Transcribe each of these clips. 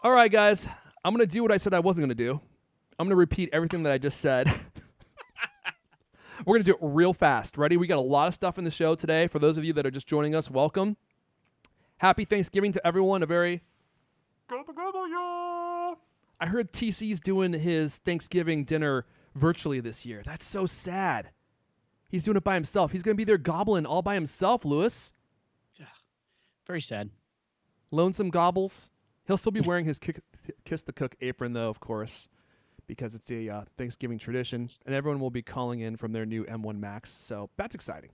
All right, guys. I'm going to do what I said I wasn't going to do. I'm going to repeat everything that I just said. We're going to do it real fast. Ready? We got a lot of stuff in the show today. For those of you that are just joining us, welcome. Happy Thanksgiving to everyone. I heard TC's doing his Thanksgiving dinner virtually this year. That's so sad. He's doing it by himself. He's going to be there gobbling all by himself, Lewis. Yeah. Very sad. Lonesome gobbles. He'll still be wearing his Kiss the Cook apron, though, of course, because it's a Thanksgiving tradition, and everyone will be calling in from their new M1 Macs, so that's exciting.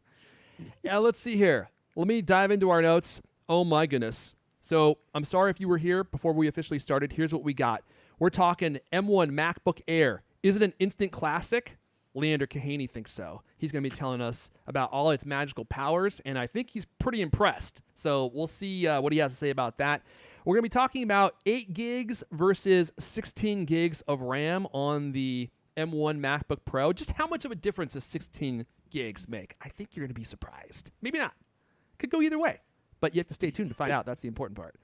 Yeah, let's see here. Let me dive into our notes. Oh, my goodness. So I'm sorry if you were here before we officially started. Here's what we got. We're talking M1 MacBook Air. Is it an instant classic? Leander Kahaney thinks so. He's going to be telling us about all its magical powers, and I think he's pretty impressed. So we'll see what he has to say about that. We're going to be talking about 8 gigs versus 16 gigs of RAM on the M1 MacBook Pro. Just how much of a difference does 16 gigs make? I think you're going to be surprised. Maybe not. Could go either way, but you have to stay tuned to find out. That's the important part.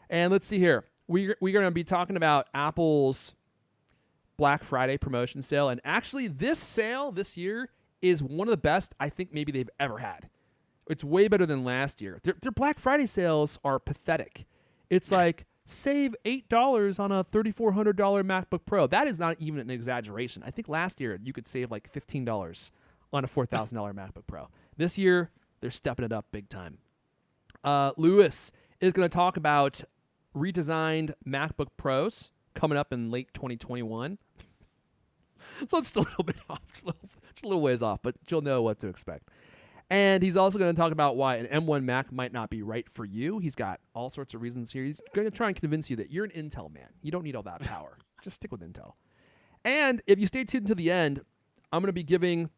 And let's see here. We're going to be talking about Apple's Black Friday promotion sale. And actually, this sale this year is one of the best I think maybe they've ever had. It's way better than last year. Their Black Friday sales are pathetic. It's like, save $8 on a $3,400 MacBook Pro. That is not even an exaggeration. I think last year you could save like $15 on a $4,000 MacBook Pro. This year, they're stepping it up big time. Lewis is going to talk about redesigned MacBook Pros coming up in late 2021. So it's just a little bit off, just a little ways off, but you'll know what to expect. And he's also going to talk about why an M1 Mac might not be right for you. He's got all sorts of reasons here. He's going to try and convince you that you're an Intel man. You don't need all that power. Just stick with Intel. And if you stay tuned to the end, I'm going to be giving,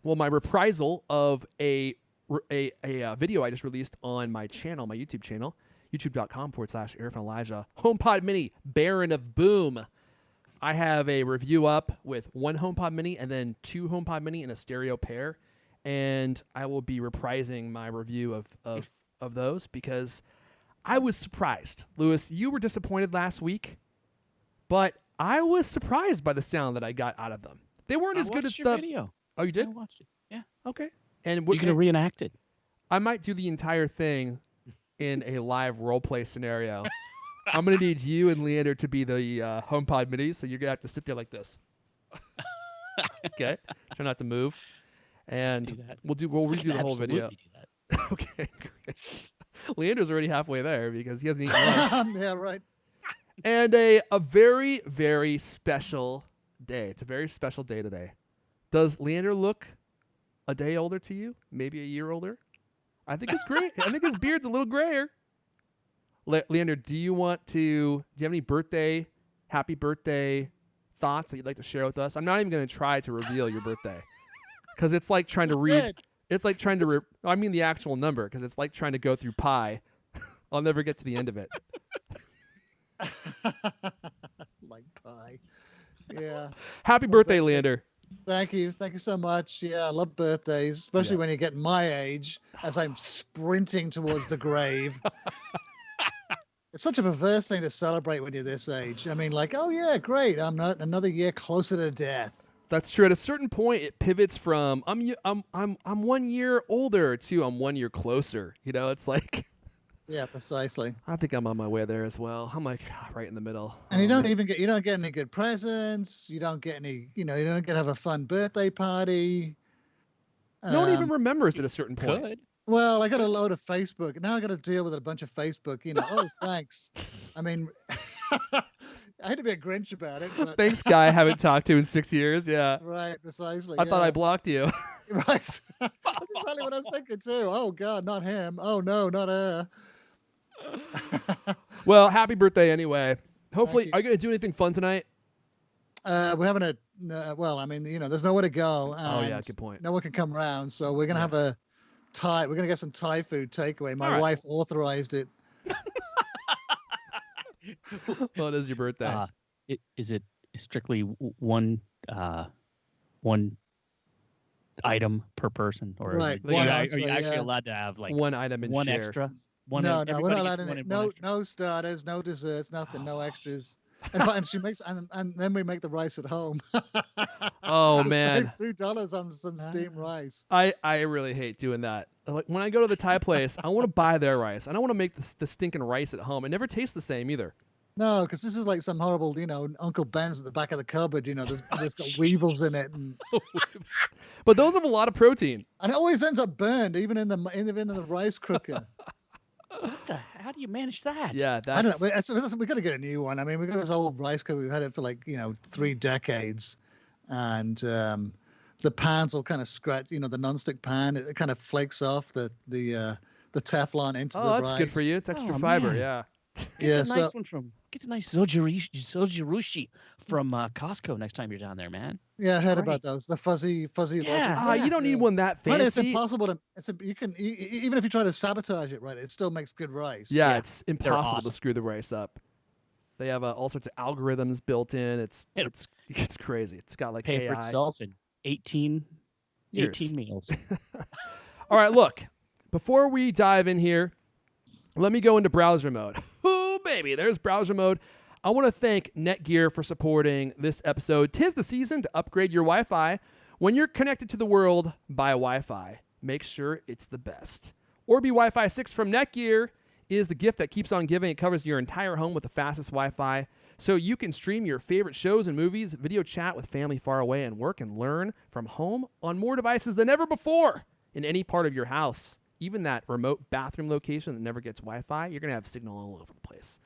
my reprisal of a video I just released on my channel, my YouTube channel, youtube.com/ErifandElijah. HomePod Mini, Baron of Boom. I have a review up with 1 HomePod Mini and then 2 HomePod Mini in a stereo pair. And I will be reprising my review of those because I was surprised. Lewis, you were disappointed last week, but I was surprised by the sound that I got out of them. They weren't as good as the video. Oh, you did? I watched it. Yeah. Okay. And you're going to reenact it. I might do the entire thing in a live role play scenario. I'm going to need you and Leander to be the HomePod Minis, so you're going to have to sit there like this. Okay? Try not to move. And we'll redo the whole video. Okay, great. Leander's already halfway there because he hasn't eaten lunch. Yeah, right. And a very, very special day. It's a very special day today. Does Leander look a day older to you? Maybe a year older? I think it's great. I think his beard's a little grayer. Leander, do you have any happy birthday thoughts that you'd like to share with us? I'm not even going to try to reveal your birthday. Because it's like trying to read. It's like trying to. I mean the actual number, because it's like trying to go through pi. I'll never get to the end of it. Like pie. Yeah. Happy birthday, Leander. Thank you. Thank you so much. Yeah, I love birthdays, especially when you get my age as I'm sprinting towards the grave. It's such a perverse thing to celebrate when you're this age. I mean, like, oh yeah, great. I'm not another year closer to death. That's true. At a certain point, it pivots from I'm 1 year older to I'm 1 year closer. You know, it's like. Yeah, precisely. I think I'm on my way there as well. I'm like right in the middle. And you don't get any good presents. You don't get any. You don't get to have a fun birthday party. No one even remembers at a certain point. Could. Well, I got a load of Facebook. Now I got to deal with a bunch of Facebook. Oh, thanks. I mean. I had to be a Grinch about it. But Thanks, guy I haven't talked to in 6 years. Yeah. Right, precisely. I thought I blocked you. Right. That's exactly what I was thinking, too. Oh, God, not him. Oh, no, not her. Well, happy birthday anyway. Hopefully, are you going to do anything fun tonight? We're having there's nowhere to go. Oh, yeah, good point. No one can come around. So we're going to have we're going to get some Thai food takeaway. My wife authorized it. Well, it is your birthday. Is it strictly one item per person, or right? are you actually allowed to have like one item and one share. extra? One No, and no, we're not everybody allowed gets one any. and one No, extra. no starters, no desserts, nothing, no Oh. extras. In fact, and she makes, and then we make the rice at home. Oh We man, save $2 on some steamed Ah. rice. I really hate doing that. Like when I go to the Thai place, I want to buy their rice. I don't want to make the stinking rice at home. It never tastes the same either. No, because this is like some horrible, Uncle Ben's at the back of the cupboard. There's got weevils in it, But those have a lot of protein. and it always ends up burned, even in the rice cooker. How do you manage that? Yeah, I don't that's know. We got to get a new one. I mean, we got this old rice cooker. We've had it for 3 decades, and the pan's all kind of scratched. The nonstick pan, it kind of flakes off the Teflon into the oh, rice. that's good for you. It's extra Oh, fiber. man. Yeah. Yeah, Get a nice one from. Get a nice sojirushi from Costco next time you're down there, man. yeah, I heard Great. about those. The fuzzy Yeah. logic. Ah, you don't need one that But it's fancy. impossible to. You can even if you try to sabotage it, right? It still makes good rice. Yeah, Yeah, it's impossible to awesome. screw the rice up. They have all sorts of algorithms built in. It's crazy. It's got like Pay for AI. itself in 18 Years. meals. All right, look. Before we dive in here, let me go into browser mode. Ooh, baby, there's browser mode. I want to thank Netgear for supporting this episode. 'Tis the season to upgrade your Wi-Fi. When you're connected to the world by Wi-Fi, make sure it's the best. Orbi Wi-Fi 6 from Netgear is the gift that keeps on giving. It covers your entire home with the fastest Wi-Fi, so you can stream your favorite shows and movies, video chat with family far away, and work and learn from home on more devices than ever before in any part of your house. Even that remote bathroom location that never gets Wi-Fi, you're going to have signal all over the place.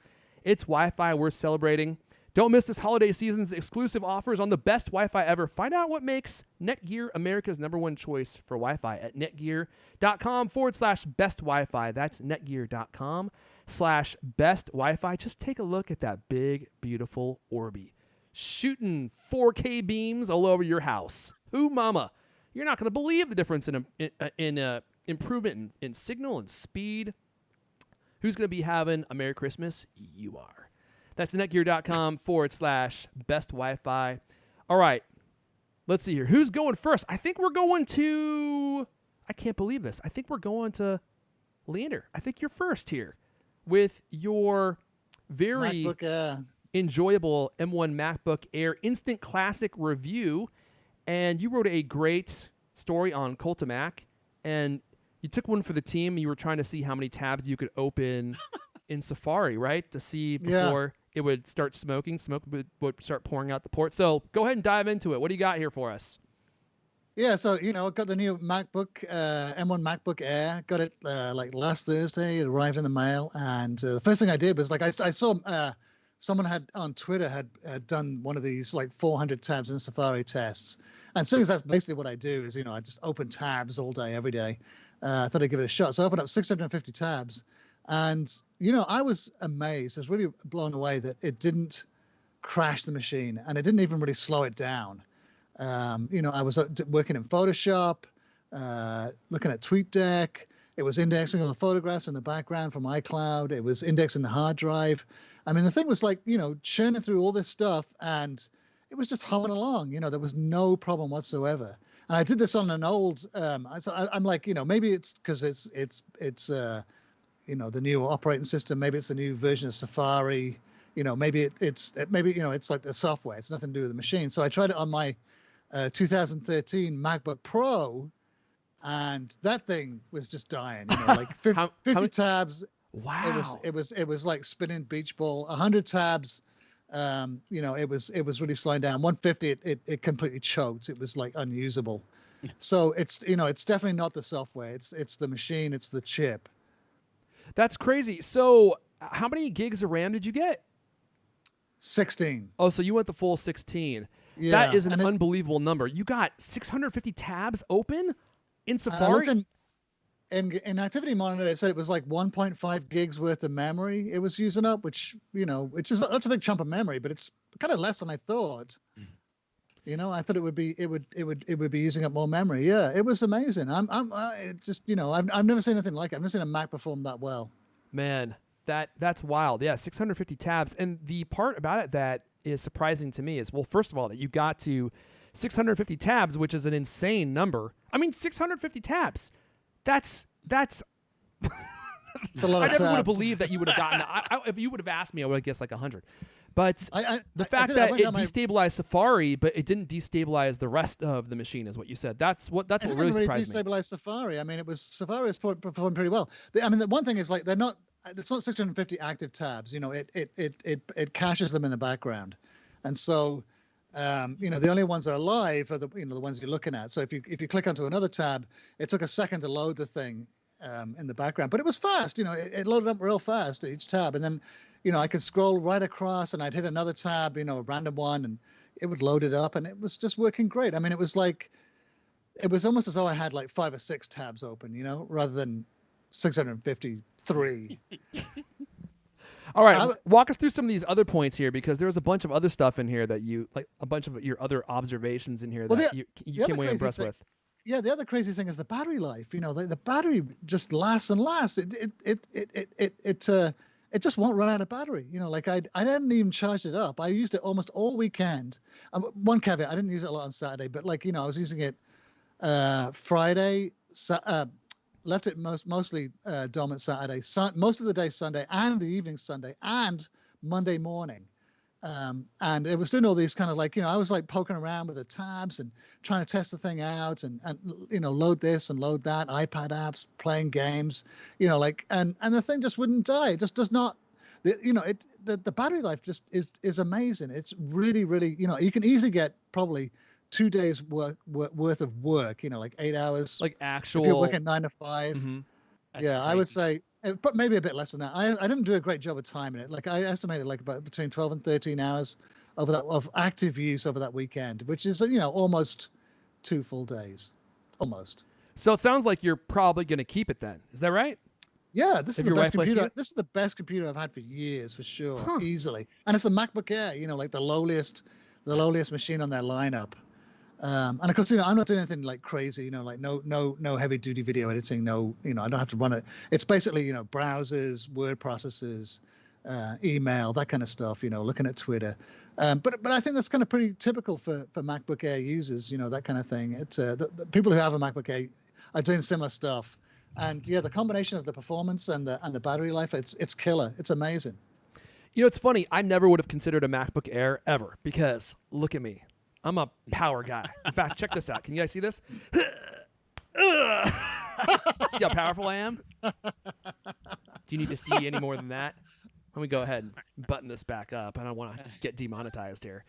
It's Wi-Fi worth celebrating. Don't miss this holiday season's exclusive offers on the best Wi-Fi ever. Find out what makes Netgear America's #1 choice for Wi-Fi at netgear.com/best Wi-Fi. That's netgear.com/best Wi-Fi. Just take a look at that big, beautiful Orbi. Shooting 4K beams all over your house. Ooh, mama. You're not going to believe the difference in improvement in signal and speed. Who's going to be having a Merry Christmas? You are. That's netgear.com/best Wi-Fi. All right. Let's see here. Who's going first? I think we're going to... I can't believe this. I think we're going to Leander. I think you're first here with your very MacBook Air. enjoyable M1 MacBook Air Instant Classic review. And you wrote a great story on Cultamac, and you took one for the team. You were trying to see how many tabs you could open in Safari, right? To see before it would start smoking. Smoke would start pouring out the port. So go ahead and dive into it. What do you got here for us? Yeah, so I got the new MacBook M1 MacBook Air. Got it last Thursday. It arrived in the mail, and the first thing I did was I saw someone had on Twitter had done one of these 400 tabs in Safari tests, and since that's basically what I do is I just open tabs all day every day. I thought I'd give it a shot, so I opened up 650 tabs, and I was amazed. I was really blown away that it didn't crash the machine, and it didn't even really slow it down. I was working in Photoshop, looking at TweetDeck. It was indexing all the photographs in the background from iCloud. It was indexing the hard drive. I mean, the thing was churning through all this stuff, and it was just humming along. There was no problem whatsoever. And I did this on an old. I'm like, maybe it's because it's the new operating system. Maybe it's the new version of Safari. Maybe it's like the software. It's nothing to do with the machine. So I tried it on my 2013 MacBook Pro, and that thing was just dying. 50 tabs. Wow. It was like spinning beach ball. 100 tabs. It was really slowing down. 150, it completely choked. It was unusable. So it's it's definitely not the software. It's the machine. It's the chip. That's crazy. So how many gigs of RAM did you get? 16. Oh, so you went the full 16. Yeah, That is an unbelievable number. You got 650 tabs open in Safari? In Activity Monitor, it said it was 1.5 gigs worth of memory it was using up, which that's a big chunk of memory, but it's kind of less than I thought. I thought it would be using up more memory. Yeah, it was amazing. I've never seen anything like it. I've never seen a Mac perform that well. Man, that's wild. Yeah, 650 tabs. And the part about it that is surprising to me is, well, first of all, that you got to 650 tabs, which is an insane number. I mean, 650 tabs. That's It's a lot I of never would have tabs. believed that you would have gotten. If you would have asked me, I would have guessed like 100. But the I fact did, I that went it down my- destabilized Safari, but it didn't destabilize the rest of the machine, is what you said. That's what It really didn't really surprised me. destabilize Safari. I mean, Safari was performed pretty well. I mean, the one thing is like they're not. It's not 650 active tabs. You know, it caches them in the background, and so you know the only ones that are live are the the ones you're looking at. So if you click onto another tab, it took a second to load the thing in the background, but it was fast. You know, it loaded up real fast each tab, and then I could scroll right across, and I'd hit another tab, a random one, and it would load it up, and it was just working great. I mean, it was almost as though I had like 5 or 6 tabs open, rather than 653. All right, walk us through some of these other points here, because there was a bunch of other stuff in here that a bunch of your other observations in here that you came away impressed with. Yeah, the other crazy thing is the battery life. The battery just lasts and lasts. It just won't run out of battery. Like I didn't even charge it up. I used it almost all weekend. One caveat: I didn't use it a lot on Saturday, but I was using it Friday. Left it mostly dormant Saturday, most of the day Sunday, and the evening Sunday, and Monday morning. And it was doing all these kind of I was like poking around with the tabs and trying to test the thing out and load this and load that, iPad apps, playing games, and the thing just wouldn't die. It just does not, the battery life just is amazing. It's really, really, you can easily get probably 2 days worth of work, like 8 hours. Like actual. If you're working 9 to 5. Mm-hmm. Yeah, I would say, but maybe a bit less than that. I didn't do a great job of timing it. Like I estimated about between 12 and 13 hours of active use over that weekend, which is almost 2 full days, almost. So it sounds like you're probably going to keep it then. Is that right? Yeah, this is the best computer. You? This is the best computer I've had for years, for sure, easily. And it's the MacBook Air. like the lowliest machine on their lineup. And of course, I'm not doing anything like crazy, like no heavy duty video editing. No, I don't have to run it. It's basically, browsers, word processors, email, that kind of stuff, looking at Twitter. But I think that's kind of pretty typical for MacBook Air users, that kind of thing. It's the people who have a MacBook Air are doing similar stuff. And yeah, the combination of the performance and the battery life, it's killer. It's amazing. It's funny. I never would have considered a MacBook Air ever, because look at me. I'm a power guy. In fact, check this out. Can you guys see this? See how powerful I am? Do you need to see any more than that? Let me go ahead and button this back up. I don't want to get demonetized here.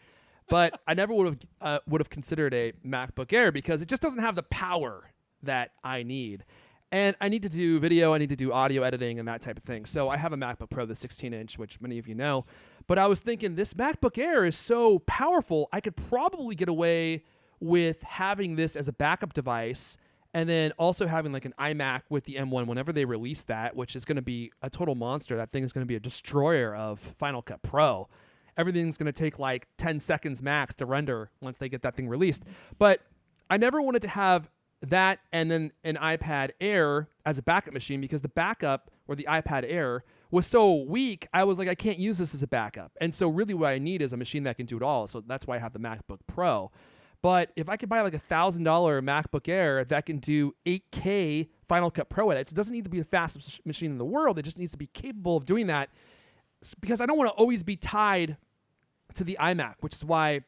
But I never would have considered a MacBook Air, because it just doesn't have the power that I need. And I need to do video, I need to do audio editing and that type of thing. So I have a MacBook Pro, the 16-inch, which many of you know. But I was thinking, this MacBook Air is so powerful, I could probably get away with having this as a backup device, and then also having like an iMac with the M1 whenever they release that, which is going to be a total monster. That thing is going to be a destroyer of Final Cut Pro. Everything's going to take like 10 seconds max to render once they get that thing released. But I never wanted to have that and then an iPad Air as a backup machine, because the backup, or the iPad Air, was so weak. I was like, I can't use this as a backup. And so really what I need is a machine that can do it all. So that's why I have the MacBook Pro. But if I could buy like $1,000 MacBook Air that can do 8K Final Cut Pro edits, it doesn't need to be the fastest machine in the world. It just needs to be capable of doing that, because I don't want to always be tied to the iMac, which is why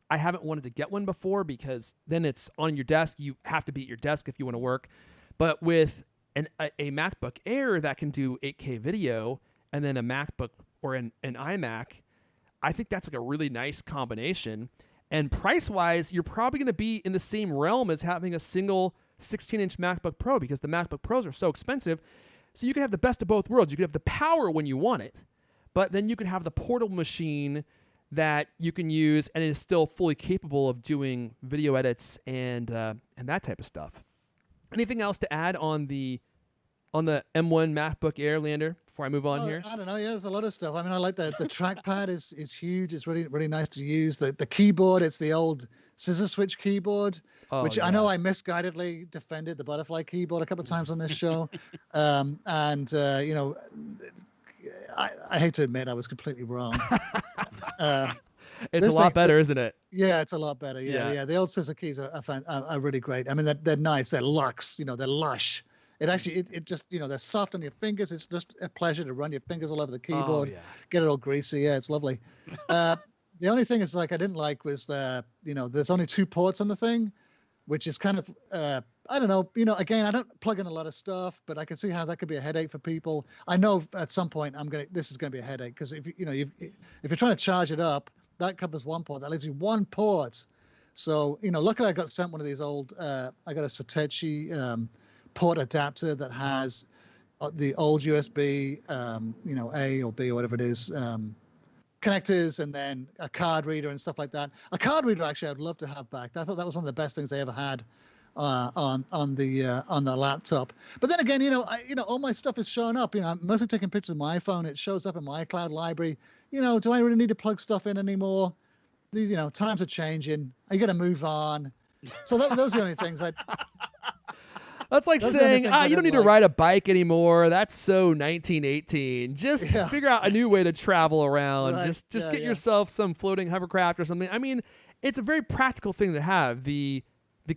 I haven't wanted to get one before, because then it's on your desk. You have to be at your desk if you want to work. But with a MacBook Air that can do 8K video, and then a MacBook or an iMac, I think that's like a really nice combination. And price-wise, you're probably going to be in the same realm as having a single 16-inch MacBook Pro, because the MacBook Pros are so expensive. So you can have the best of both worlds. You can have the power when you want it, but then you can have the portable machine that you can use and is still fully capable of doing video edits and that type of stuff. Anything else to add on the M1 MacBook Air, Lander, before I move on here? I don't know. Yeah, there's a lot of stuff. I mean, I like the trackpad is huge. It's really, really nice to use. The keyboard, it's the old scissor switch keyboard, which I know I misguidedly defended the butterfly keyboard a couple of times on this show. I hate to admit I was completely wrong. It's a lot better, isn't it? Yeah, it's a lot better. Yeah. The old scissor keys are really great. I mean, they're nice. They're luxe. They're lush. It actually, it just, they're soft on your fingers. It's just a pleasure to run your fingers all over the Oh keyboard, yeah. get it all greasy. Yeah, it's lovely. The only thing is like I didn't like was there's only 2 ports on the thing, which is kind of I don't know. Again, I don't plug in a lot of stuff, but I can see how that could be a headache for people. I know at some point this is gonna be a headache because if you're trying to charge it up, that covers 1 port. That leaves you 1 port. So luckily I got sent one of these old. I got a Satechi port adapter that has the old USB, A or B or whatever it is. Connectors and then a card reader and stuff like that. A card reader, actually, I'd love to have back. I thought that was one of the best things they ever had on the laptop. But then again, all my stuff is showing up. I'm mostly taking pictures of my iPhone. It shows up in my iCloud library. Do I really need to plug stuff in anymore? These, times are changing. I got to move on. So those are the only things I. That's like Those are the saying, things I you don't need didn't to like. ride a bike anymore. That's so 1918. Just Yeah. figure out a new way to travel around. Right. Just Yeah, get yeah. yourself some floating hovercraft or something. I mean, it's a very practical thing to have. The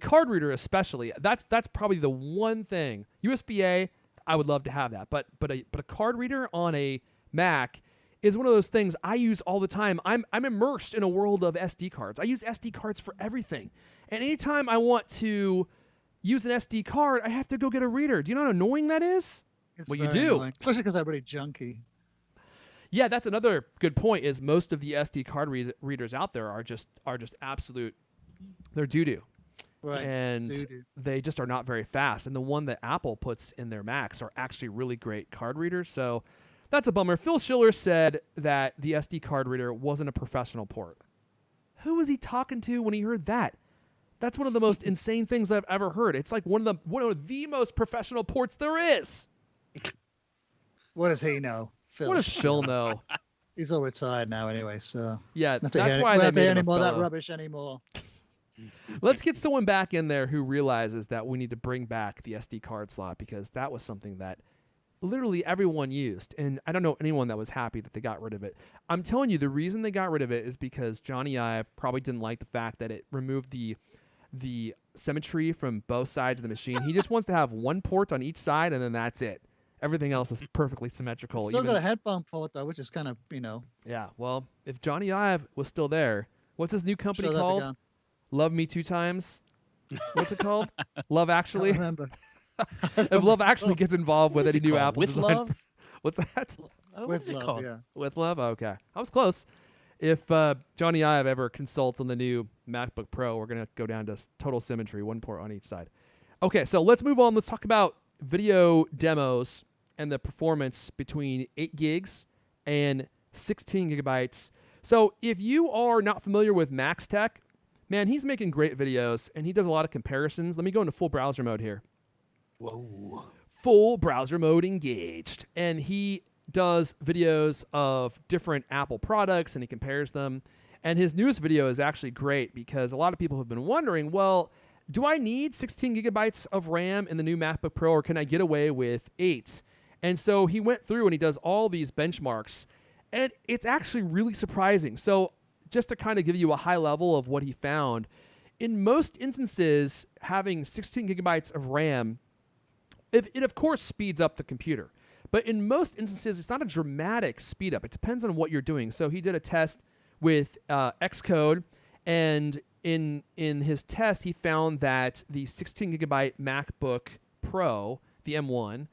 card reader especially. That's probably the one thing. USB-A, I would love to have that. But a card reader on a Mac is one of those things I use all the time. I'm immersed in a world of SD cards. I use SD cards for everything. And anytime I want to use an SD card, I have to go get a reader. Do you know how annoying that is? It's Well, you very do. annoying, especially because I'm really junky. Yeah, that's another good point. Is most of the SD card readers out there are just absolute. They're doo-doo. Right. And Doo-doo. they just are not very fast. And the one that Apple puts in their Macs are actually really great card readers. So that's a bummer. Phil Schiller said that the SD card reader wasn't a professional port. Who was he talking to when he heard that? That's one of the most insane things I've ever heard. It's like one of the most professional ports there is. What does he know? What does Phil know? He's all retired now anyway, so Yeah, not to that's hear, why we they don't have to made hear him any a more of that fellow. rubbish anymore. Let's get someone back in there who realizes that we need to bring back the SD card slot because that was something that literally everyone used. And I don't know anyone that was happy that they got rid of it. I'm telling you, the reason they got rid of it is because Johnny Ive probably didn't like the fact that it removed the symmetry from both sides of the machine. He just wants to have 1 port on each side and then that's it. Everything else is perfectly symmetrical. Still even- got a headphone port though, which is kind of Yeah, well, if Johnny Ive was still there, what's his new company sure that'd be called? gone. Love Me 2 Times? What's it called? Love I Actually? don't remember. If Love Actually gets involved with What is any it new called? Apple With design. Love? What's that? What With is it love, called? yeah. With Love? Okay. I was close. If Johnny Ive ever consults on the new MacBook Pro, we're going to go down to total symmetry, 1 port on each side. Okay, so let's move on. Let's talk about video demos and the performance between 8 gigs and 16 gigabytes. So if you are not familiar with Max Tech, man, he's making great videos, and he does a lot of comparisons. Let me go into full browser mode here. Whoa. Full browser mode engaged. And he does videos of different Apple products, and he compares them. And his newest video is actually great because a lot of people have been wondering, well, do I need 16 gigabytes of RAM in the new MacBook Pro, or can I get away with 8? And so he went through and he does all these benchmarks, and it's actually really surprising. So just to kind of give you a high level of what he found, in most instances, having 16 gigabytes of RAM, it of course speeds up the computer. But in most instances, it's not a dramatic speed up. It depends on what you're doing. So he did a test with Xcode, and in his test, he found that the 16 gigabyte MacBook Pro, the M1,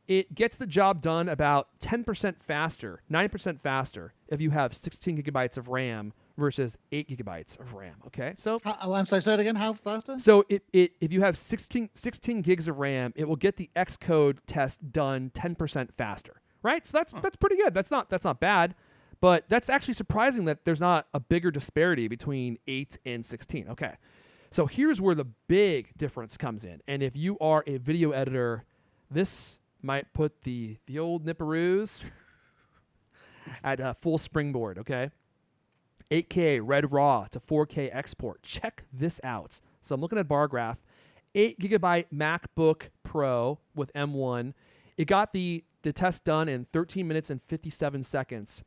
it gets the job done about 10% faster, 9% faster if you have 16 gigabytes of RAM versus 8 gigabytes of RAM. Okay, so I'm sorry, say it again. How faster? so if you have 16 gigs of RAM, it will get the Xcode test done 10% faster, right? So that's pretty good. That's not bad, but that's actually surprising that there's not a bigger disparity between 8 and 16. Okay, so here's where the big difference comes in. And if you are a video editor, this might put the old nipperoos at full springboard, okay? 8K Redraw to 4K export. Check this out. So I'm looking at bar graph. 8 gigabyte MacBook Pro with M1. It got the test done in 13 minutes and 57 seconds.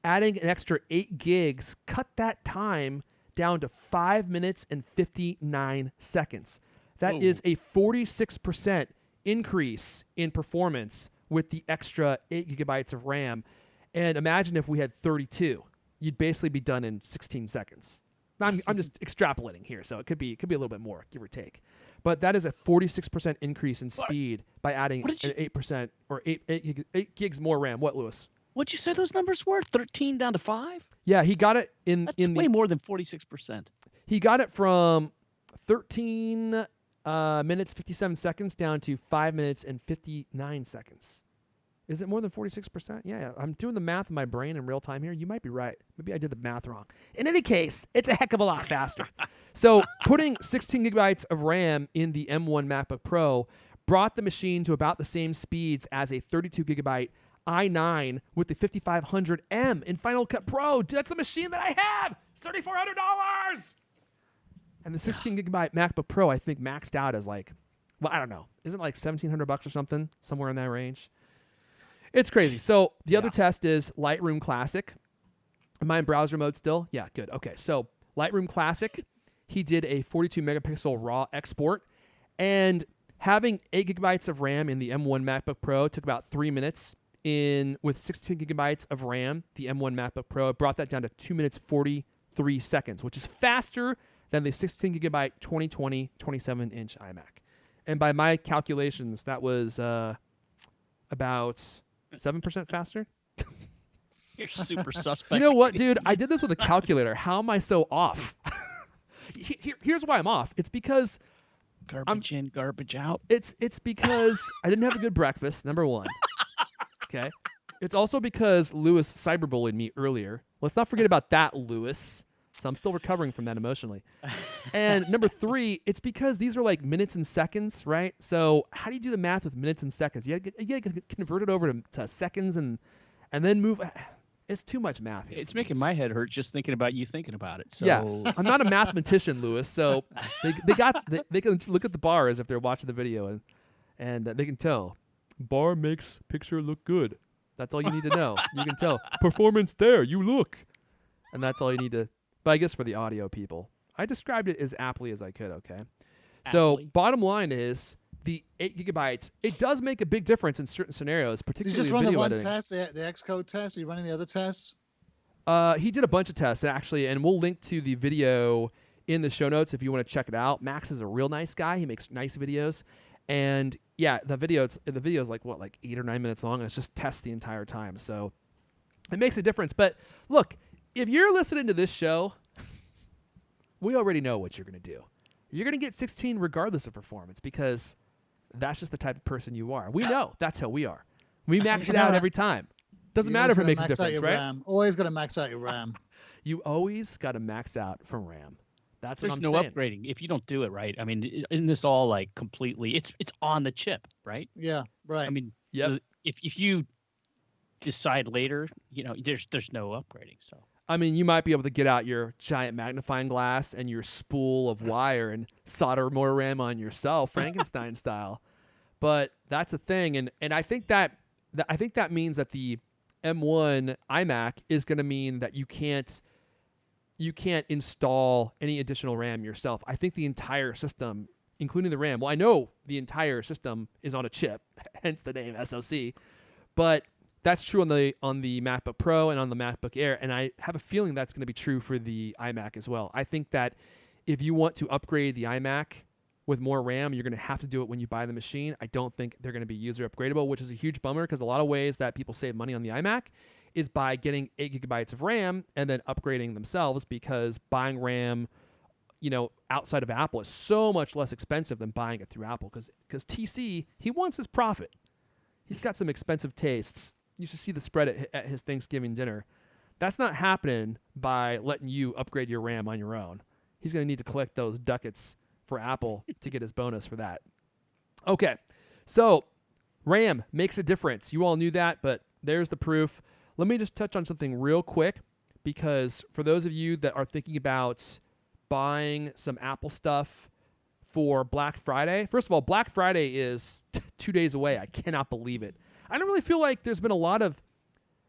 Adding an extra 8 gigs cut that time down to 5 minutes and 59 seconds. That is a 46% increase in performance with the extra 8 gigabytes of RAM. And imagine if we had 32, you'd basically be done in 16 seconds. I'm just extrapolating here, so it could be a little bit more, give or take. But that is a 46% increase in speed by adding an 8% or 8 gigs more RAM. What, Lewis? What'd you say those numbers were? 13 down to 5? Yeah, he got it That's way more than 46%. He got it from 13 minutes 57 seconds down to 5 minutes and 59 seconds. Is it more than 46%? Yeah, I'm doing the math in my brain in real time here. You might be right. Maybe I did the math wrong. In any case, it's a heck of a lot faster. So putting 16 gigabytes of RAM in the M1 MacBook Pro brought the machine to about the same speeds as a 32 gigabyte i9 with the 5500M in Final Cut Pro. Dude, that's the machine that I have. It's $3,400. And the 16 gigabyte MacBook Pro, I think, maxed out as like, well, I don't know. Isn't it like $1,700 or something? Somewhere in that range. It's crazy. So the other test is Lightroom Classic. Am I in browser mode still? Yeah, good. Okay, so Lightroom Classic, he did a 42 megapixel RAW export, and having 8 gigabytes of RAM in the M1 MacBook Pro took about 3 minutes. With 16 gigabytes of RAM, the M1 MacBook Pro brought that down to 2 minutes 43 seconds, which is faster than the 16 gigabyte 2020 27-inch iMac. And by my calculations, that was about 7% faster. You're super suspect. You know what, dude? I did this with a calculator. How am I so off? Here's why I'm off. It's because garbage in, garbage out. It's because I didn't have a good breakfast, number one. Okay. It's also because Lewis cyberbullied me earlier. Let's not forget about that, Lewis. So I'm still recovering from that emotionally. And number 3, it's because these are like minutes and seconds, right? So how do you do the math with minutes and seconds? You got to convert it over to seconds and then move. It's too much math. It's making my head hurt just thinking about you thinking about it. So yeah, I'm not a mathematician, Lewis. So they can look at the bar as if they're watching the video and they can tell. Bar makes picture look good. That's all you need to know. You can tell. Performance there. You look. And that's all you need to. But I guess for the audio people, I described it as aptly as I could, okay? So bottom line is the 8 gigabytes, it does make a big difference in certain scenarios, Did you particularly just run the video one editing. test, the Xcode test? Are you running the other tests? He did a bunch of tests, actually, and we'll link to the video in the show notes if you want to check it out. Max is a real nice guy. He makes nice videos. And yeah, the video is like 8 or 9 minutes long, and it's just tests the entire time. So it makes a difference. But look, if you're listening to this show, we already know what you're going to do. You're going to get 16 regardless of performance because that's just the type of person you are. We know that's how we are. We max it out every time. Doesn't matter if it makes a difference, right? RAM. Always got to max out your RAM. You always got to max out from RAM. That's There's what I'm no saying. upgrading if you don't do it right. I mean, isn't this all like completely? It's on the chip, right? Yeah, right. I mean, Yep. If you decide later, there's no upgrading. So I mean, you might be able to get out your giant magnifying glass and your spool of wire and solder more RAM on yourself, Frankenstein style. But that's a thing, and I think that means that the M1 iMac is going to mean that you can't install any additional RAM yourself. I think the entire system, including the RAM, well, I know the entire system is on a chip, hence the name SoC, but that's true on the MacBook Pro and on the MacBook Air, and I have a feeling that's going to be true for the iMac as well. I think that if you want to upgrade the iMac with more RAM, you're going to have to do it when you buy the machine. I don't think they're going to be user upgradable, which is a huge bummer because a lot of ways that people save money on the iMac is by getting 8 gigabytes of RAM and then upgrading themselves, because buying RAM, outside of Apple is so much less expensive than buying it through Apple, because TC, he wants his profit. He's got some expensive tastes. You should see the spread at his Thanksgiving dinner. That's not happening by letting you upgrade your RAM on your own. He's going to need to collect those ducats for Apple to get his bonus for that. Okay, so RAM makes a difference. You all knew that, but there's the proof. Let me just touch on something real quick, because for those of you that are thinking about buying some Apple stuff for Black Friday, first of all, Black Friday is 2 days away. I cannot believe it. I don't really feel like there's been a lot of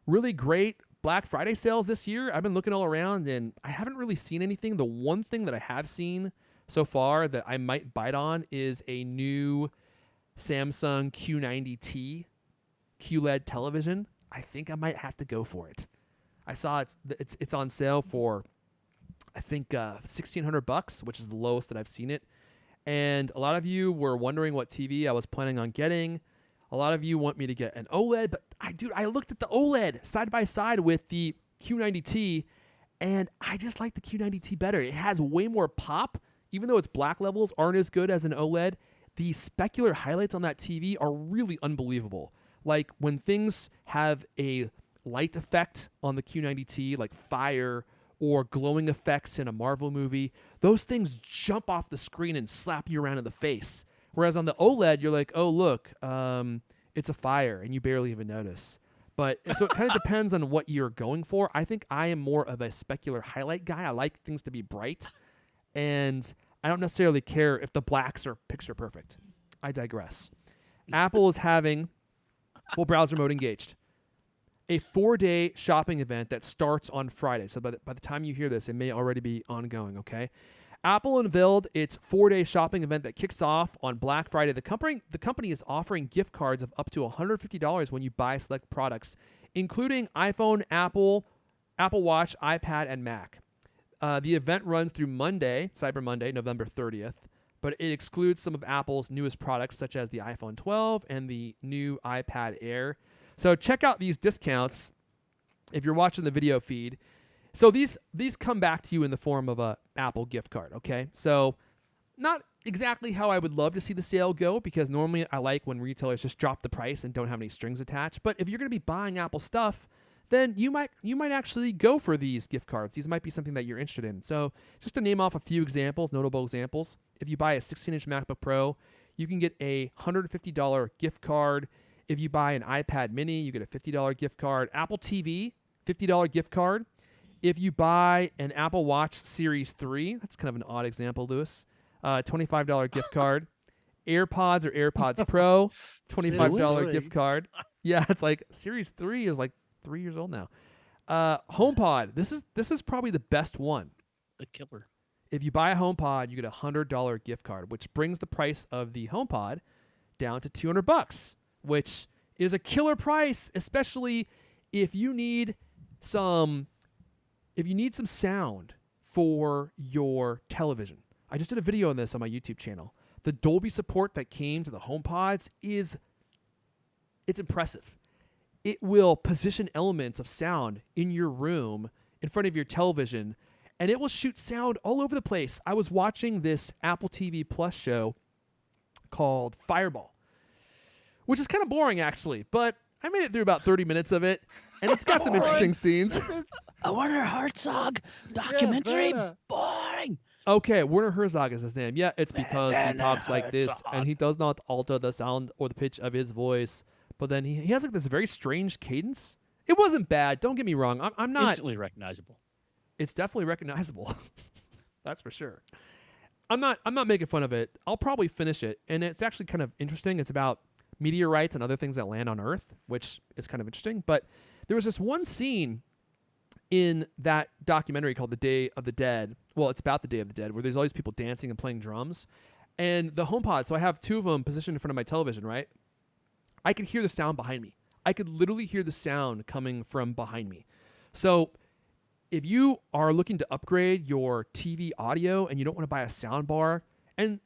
really great Black Friday sales this year. I've been looking all around, and I haven't really seen anything. The one thing that I have seen so far that I might bite on is a new Samsung Q90T QLED television, I think I might have to go for it. I saw it's on sale for, I think, $1,600, which is the lowest that I've seen it. And a lot of you were wondering what TV I was planning on getting. A lot of you want me to get an OLED, but I looked at the OLED side by side with the Q90T, and I just like the Q90T better. It has way more pop, even though its black levels aren't as good as an OLED. The specular highlights on that TV are really unbelievable. Like when things have a light effect on the Q90T, like fire or glowing effects in a Marvel movie, those things jump off the screen and slap you around in the face. Whereas on the OLED, you're like, oh, look, it's a fire, and you barely even notice. But so it kind of depends on what you're going for. I think I am more of a specular highlight guy. I like things to be bright, and I don't necessarily care if the blacks are picture perfect. I digress. Apple is having full browser mode engaged. A 4-day shopping event that starts on Friday. So by the time you hear this, it may already be ongoing, okay? Apple unveiled its 4-day shopping event that kicks off on Black Friday. The company is offering gift cards of up to $150 when you buy select products, including iPhone, Apple Watch, iPad, and Mac. The event runs through Monday, Cyber Monday, November 30th, but it excludes some of Apple's newest products, such as the iPhone 12 and the new iPad Air. So check out these discounts if you're watching the video feed. So these come back to you in the form of a Apple gift card, okay? So not exactly how I would love to see the sale go, because normally I like when retailers just drop the price and don't have any strings attached. But if you're going to be buying Apple stuff, then you might actually go for these gift cards. These might be something that you're interested in. So just to name off a few examples, notable examples, if you buy a 16-inch MacBook Pro, you can get a $150 gift card. If you buy an iPad mini, you get a $50 gift card. Apple TV, $50 gift card. If you buy an Apple Watch Series 3, that's kind of an odd example, Lewis, $25 gift card. AirPods or AirPods Pro, $25 gift card. Yeah, it's like Series 3 is like 3 years old now. HomePod, this is probably the best one. The killer. If you buy a HomePod, you get a $100 gift card, which brings the price of the HomePod down to $200, which is a killer price, especially if you need some sound for your television. I just did a video on this on my YouTube channel. The Dolby support that came to the HomePods it's impressive. It will position elements of sound in your room in front of your television, and it will shoot sound all over the place. I was watching this Apple TV Plus show called Fireball, which is kind of boring actually, but I made it through about 30 minutes of it, and it's got some interesting scenes. A Werner Herzog documentary? Yeah, Boring. Okay, Werner Herzog is his name. Yeah, it's because he talks like this, and he does not alter the sound or the pitch of his voice. But then he has like this very strange cadence. It wasn't bad. Don't get me wrong. I'm not. Instantly recognizable. It's definitely recognizable. That's for sure. I'm not making fun of it. I'll probably finish it, and it's actually kind of interesting. It's about meteorites and other things that land on Earth, which is kind of interesting. But there was this one scene in that documentary called The Day of the Dead. Well, it's about the Day of the Dead, where there's all these people dancing and playing drums. And the HomePod, so I have two of them positioned in front of my television, right? I could hear the sound behind me. I could literally hear the sound coming from behind me. So if you are looking to upgrade your TV audio and you don't want to buy a sound bar, and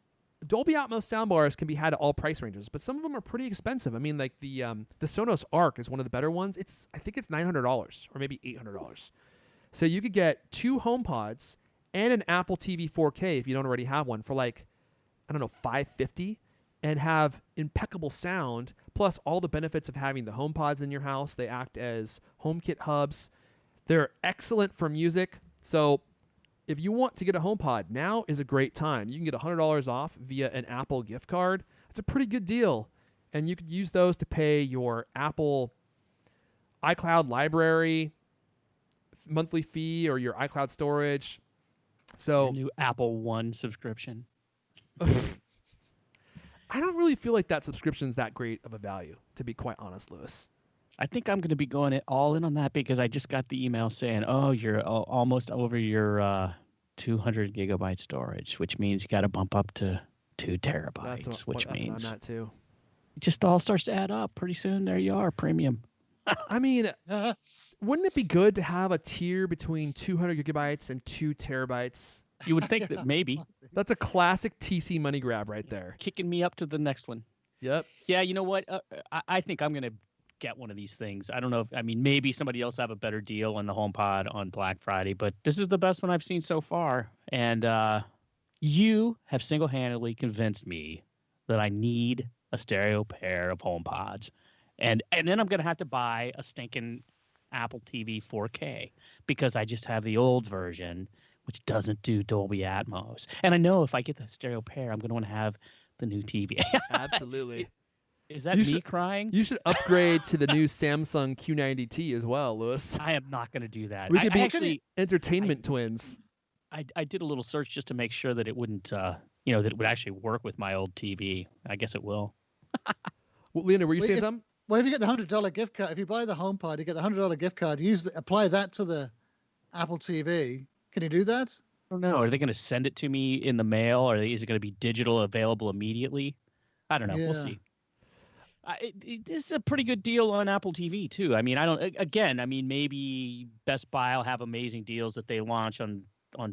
Dolby Atmos soundbars can be had at all price ranges, but some of them are pretty expensive. I mean, like the Sonos Arc is one of the better ones. I think it's $900 or maybe $800. So you could get two HomePods and an Apple TV 4K if you don't already have one for like, I don't know, $550, and have impeccable sound, plus all the benefits of having the HomePods in your house. They act as HomeKit hubs. They're excellent for music. So if you want to get a HomePod, now is a great time. You can get $100 off via an Apple gift card. It's a pretty good deal. And you could use those to pay your Apple iCloud library monthly fee or your iCloud storage. So Your new Apple One subscription. I don't really feel like that subscription's that great of a value, to be quite honest, Lewis. I think I'm going to be going all in on that because I just got the email saying, oh, you're almost over your 200 gigabyte storage, which means you got to bump up to 2 terabytes, That's which what means I'm at too. It just all starts to add up. Pretty soon, there you are, premium. I mean, wouldn't it be good to have a tier between 200 gigabytes and 2 terabytes? You would think that maybe That's a classic TC money grab right there. kicking me up to the next one. Yep. Yeah, you know what? I think I'm going to get one of these things. I don't know. I mean, maybe somebody else have a better deal on the HomePod on Black Friday, but this is the best one I've seen so far. And you have single-handedly convinced me that I need a stereo pair of HomePods. And then I'm going to have to buy a stinking Apple TV 4K because I just have the old version, which doesn't do Dolby Atmos. And I know if I get the stereo pair, I'm going to want to have the new TV. Absolutely. Is that me crying? You should upgrade to the new Samsung Q90T as well, Lewis. I am not going to do that. We could be actually entertainment twins. I did a little search just to make sure that it wouldn't, that it would actually work with my old TV. I guess it will. Well, Leonard, were you saying something? Well, if you get the $100 gift card, if you buy the HomePod, you get the $100 gift card. Apply that to the Apple TV. Can you do that? I don't know. Are they going to send it to me in the mail, or is it going to be digital available immediately? I don't know. Yeah. We'll see. This is a pretty good deal on Apple TV too. I mean, maybe Best Buy will have amazing deals that they launch on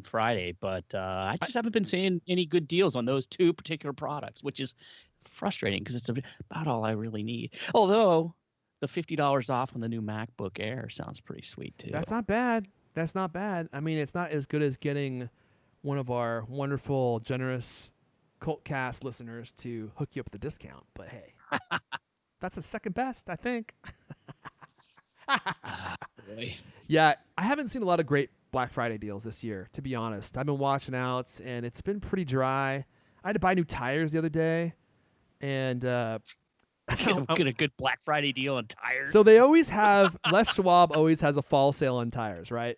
Friday, but I just haven't been seeing any good deals on those two particular products, which is frustrating because it's about all I really need. Although the $50 off on the new MacBook Air sounds pretty sweet too. That's not bad. That's not bad. I mean, it's not as good as getting one of our wonderful, generous Cultcast listeners to hook you up with a discount, but hey. That's the second best, I think. Yeah, I haven't seen a lot of great Black Friday deals this year, to be honest. I've been watching out, and it's been pretty dry. I had to buy new tires the other day, and get a good Black Friday deal on tires. So they always have, Les Schwab always has a fall sale on tires, right?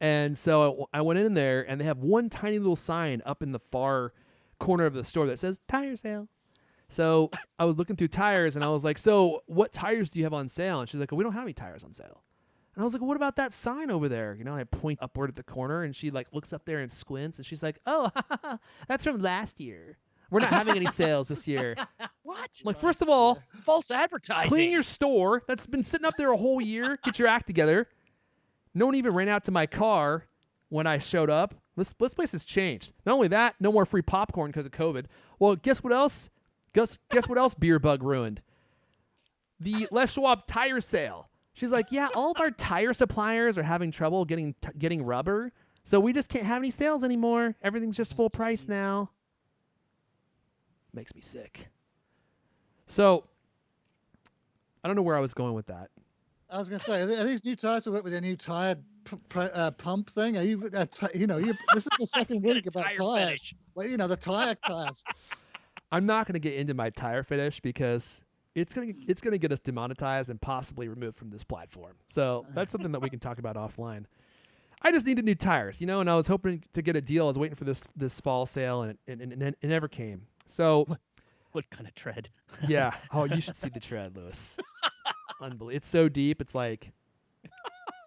And so I went in there, and they have one tiny little sign up in the far corner of the store that says tire sale. So I was looking through tires, and I was like, so what tires do you have on sale? And she's like, well, we don't have any tires on sale. And I was like, what about that sign over there? And I point upward at the corner, and she looks up there and squints, and she's like, oh, that's from last year. We're not having any sales this year. What? I'm like, first of all, false advertising. Clean your store. That's been sitting up there a whole year. Get your act together. No one even ran out to my car when I showed up. This place has changed. Not only that, no more free popcorn because of COVID. Well, guess what else? Guess what else Beer Bug ruined? The Les Schwab tire sale. She's like, yeah, all of our tire suppliers are having trouble getting rubber, so we just can't have any sales anymore. Everything's just full price now. Makes me sick. So, I don't know where I was going with that. I was going to say, are these new tires to work with your new tire pump thing? Are you, this is the second week about tires. Well, the tire class. I'm not going to get into my tire finish because it's gonna get us demonetized and possibly removed from this platform. So that's something that we can talk about offline. I just needed new tires, and I was hoping to get a deal. I was waiting for this fall sale, and it never came. So what kind of tread? Yeah. Oh, you should see the tread, Lewis. Unbelievable. It's so deep. It's like,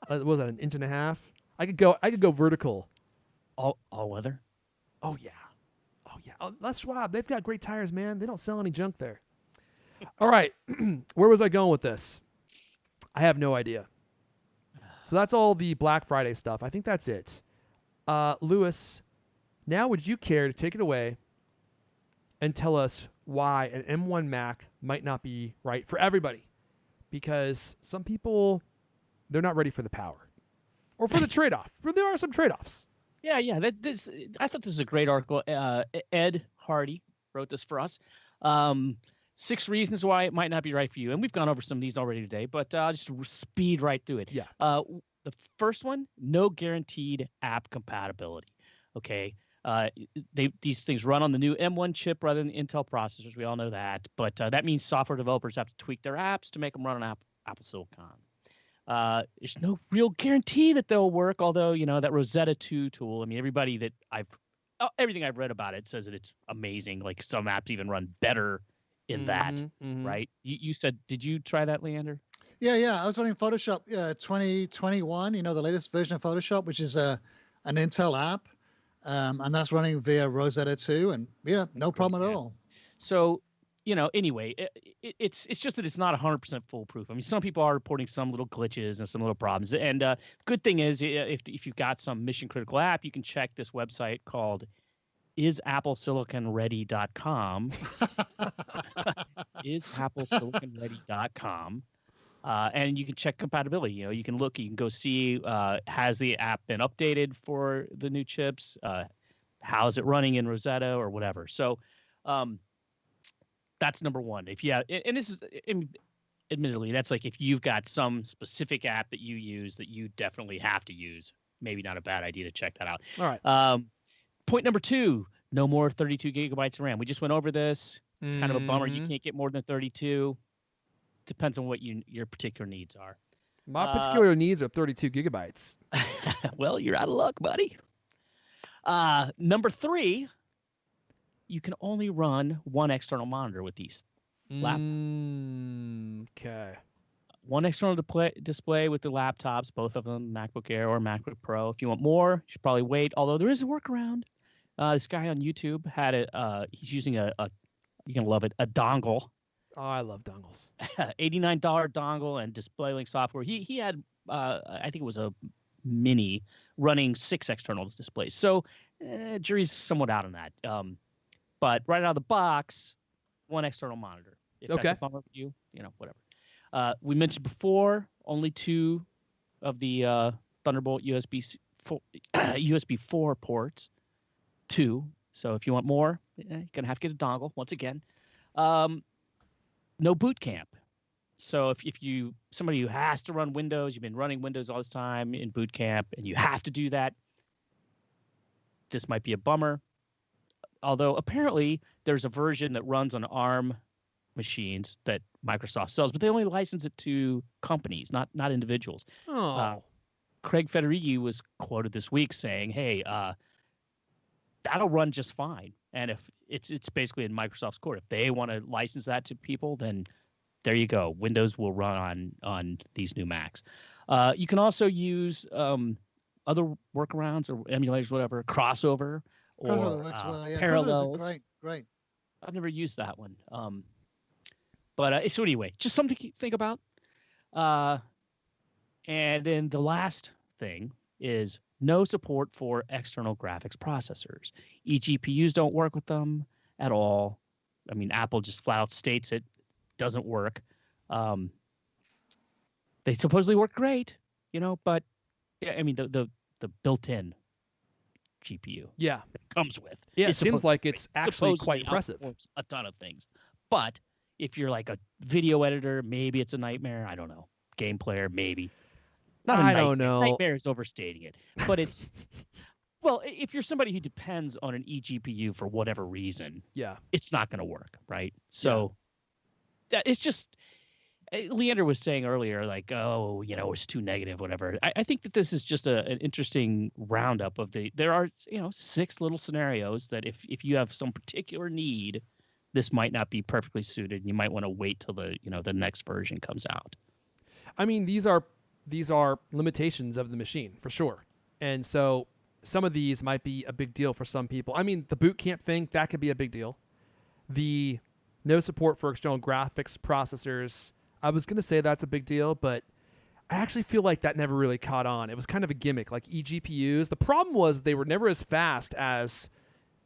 what was that, an inch and a half? I could go vertical. All weather? Oh yeah. Oh, Les Schwab, they've got great tires, man. They don't sell any junk there. All right. Where was I going with this? I have no idea. So that's all the Black Friday stuff. I think that's it. Lewis, now would you care to take it away and tell us why an M1 Mac might not be right for everybody? Because some people, they're not ready for the power or for the trade-off. But there are some trade-offs. Yeah. I thought this was a great article. Ed Hardy wrote this for us. 6 reasons why it might not be right for you. And we've gone over some of these already today, but I'll just speed right through it. Yeah. The first one, no guaranteed app compatibility. Okay. These things run on the new M1 chip rather than Intel processors. We all know that. But that means software developers have to tweak their apps to make them run on Apple Silicon. There's no real guarantee that they'll work, although, that Rosetta 2 tool, I mean, everything I've read about it says that it's amazing. Like some apps even run better in that, right? You said, did you try that, Leander? Yeah. I was running Photoshop 2021, the latest version of Photoshop, which is an Intel app. And that's running via Rosetta 2, and no problem at all. So anyway, it's just that it's not 100% foolproof. I mean, some people are reporting some little glitches and some little problems. And good thing is, if you've got some mission critical app, you can check this website called isappleSiliconReady.com. isappleSiliconReady.com. And you can check compatibility. You can look, you can go see, has the app been updated for the new chips? How is it running in Rosetta or whatever? So that's number one. And this is, admittedly, that's like if you've got some specific app that you use that you definitely have to use, maybe not a bad idea to check that out. All right. Point number 2, no more 32 gigabytes of RAM. We just went over this. It's kind of a bummer. You can't get more than 32. Depends on what your particular needs are. My particular needs are 32 gigabytes. Well, you're out of luck, buddy. Number 3, you can only run one external monitor with these laptops. Okay. One external display with the laptops, both of them, MacBook Air or MacBook Pro. If you want more, you should probably wait. Although there is a workaround. This guy on YouTube had he's using you're gonna love it, a dongle. Oh, I love dongles. $89 dongle and DisplayLink software. He had I think it was a mini running 6 external displays. So jury's somewhat out on that. But right out of the box, one external monitor. If Okay. that's a bummer for you, whatever. We mentioned before, only 2 of the Thunderbolt USB 4 ports. 2. So if you want more, you're gonna have to get a dongle once again. No boot camp. So if somebody who has to run Windows, you've been running Windows all this time in boot camp, and you have to do that, this might be a bummer. Although apparently there's a version that runs on ARM machines that Microsoft sells, but they only license it to companies, not individuals. Oh. Craig Federighi was quoted this week saying, "Hey, that'll run just fine." And if it's basically in Microsoft's court, if they want to license that to people, then there you go. Windows will run on these new Macs. You can also use other workarounds or emulators, whatever, crossover or parallels. Great. I've never used that one. But so anyway, just something to think about. And then the last thing is no support for external graphics processors. eGPUs don't work with them at all. I mean, Apple just flat out states it doesn't work. They supposedly work great, but yeah, I mean the built-in GPU. Yeah. It comes with. Yeah, it seems like it's actually quite impressive. A ton of things. But if you're like a video editor, maybe it's a nightmare. I don't know. Game player, maybe. I don't know. Nightmare is overstating it. But it's well, if you're somebody who depends on an eGPU for whatever reason, yeah, it's not going to work, right? So it's just Leander was saying earlier, like, oh, it's too negative, whatever. I think that this is just an interesting roundup of there are 6 little scenarios that if you have some particular need, this might not be perfectly suited. You might want to wait till the next version comes out. I mean, these are limitations of the machine for sure, and so some of these might be a big deal for some people. I mean, the boot camp thing, that could be a big deal. The no support for external graphics processors, I was going to say that's a big deal, but I actually feel like that never really caught on. It was kind of a gimmick, like eGPUs. The problem was they were never as fast as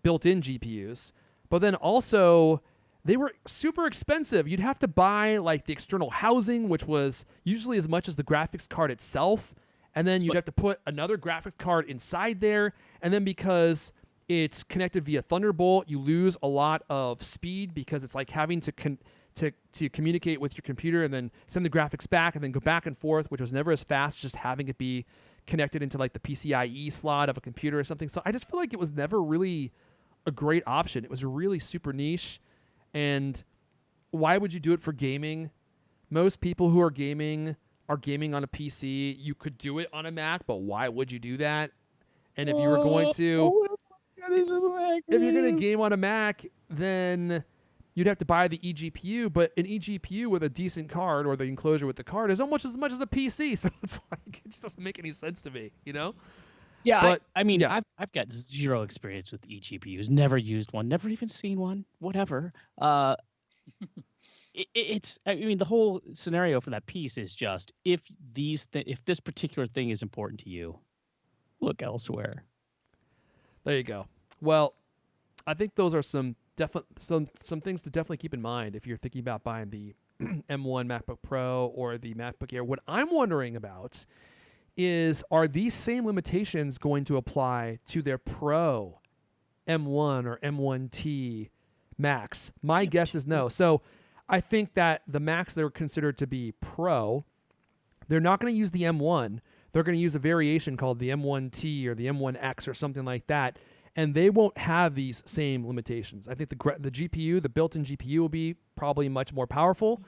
built-in GPUs, but then also they were super expensive. You'd have to buy like the external housing, which was usually as much as the graphics card itself, and then you'd have to put another graphics card inside there, and then because it's connected via Thunderbolt, you lose a lot of speed because it's like having to communicate with your computer and then send the graphics back and then go back and forth, which was never as fast, just having it be connected into like the PCIe slot of a computer or something. So I just feel like it was never really a great option. It was really super niche. And why would you do it for gaming? Most people who are gaming on a PC. You could do it on a Mac, but why would you do that? And if you were going to, if you're going to game on a Mac, then you'd have to buy the eGPU, but an eGPU with a decent card or the enclosure with the card is almost as much as a PC. So it's like, it just doesn't make any sense to me, Yeah, but, I mean, yeah. I've got zero experience with eGPUs. Never used one. Never even seen one. Whatever. It's, I mean, the whole scenario for that piece is just if if this particular thing is important to you, look elsewhere. There you go. Well, I think those are some things to definitely keep in mind if you're thinking about buying the M1 MacBook Pro or the MacBook Air. What I'm wondering about is, are these same limitations going to apply to their Pro M1 or M1T Macs? My guess is no. So I think that the Macs that are considered to be Pro, they're not going to use the M1. They're going to use a variation called the M1T or the M1X or something like that, and they won't have these same limitations. I think the GPU, the built-in GPU, will be probably much more powerful,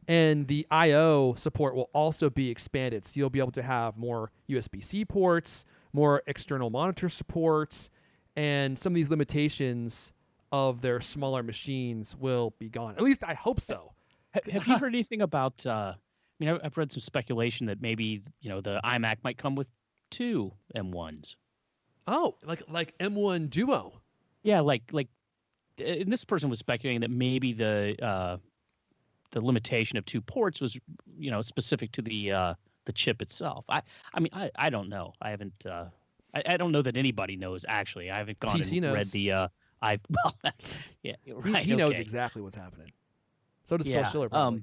and the I/O support will also be expanded. So you'll be able to have more USB-C ports, more external monitor supports, and some of these limitations of their smaller machines will be gone. At least I hope so. Have you heard anything about? I mean, I've read some speculation that maybe the iMac might come with 2 M1s. Oh, like M1 Duo. Yeah, and this person was speculating that maybe the limitation of 2 ports was specific to the chip itself. I mean I don't know. I haven't. I don't know that anybody knows actually. I haven't gone TC and knows. read the. Yeah, right. He knows okay. exactly what's happening. So does Phil Yeah. Schiller probably.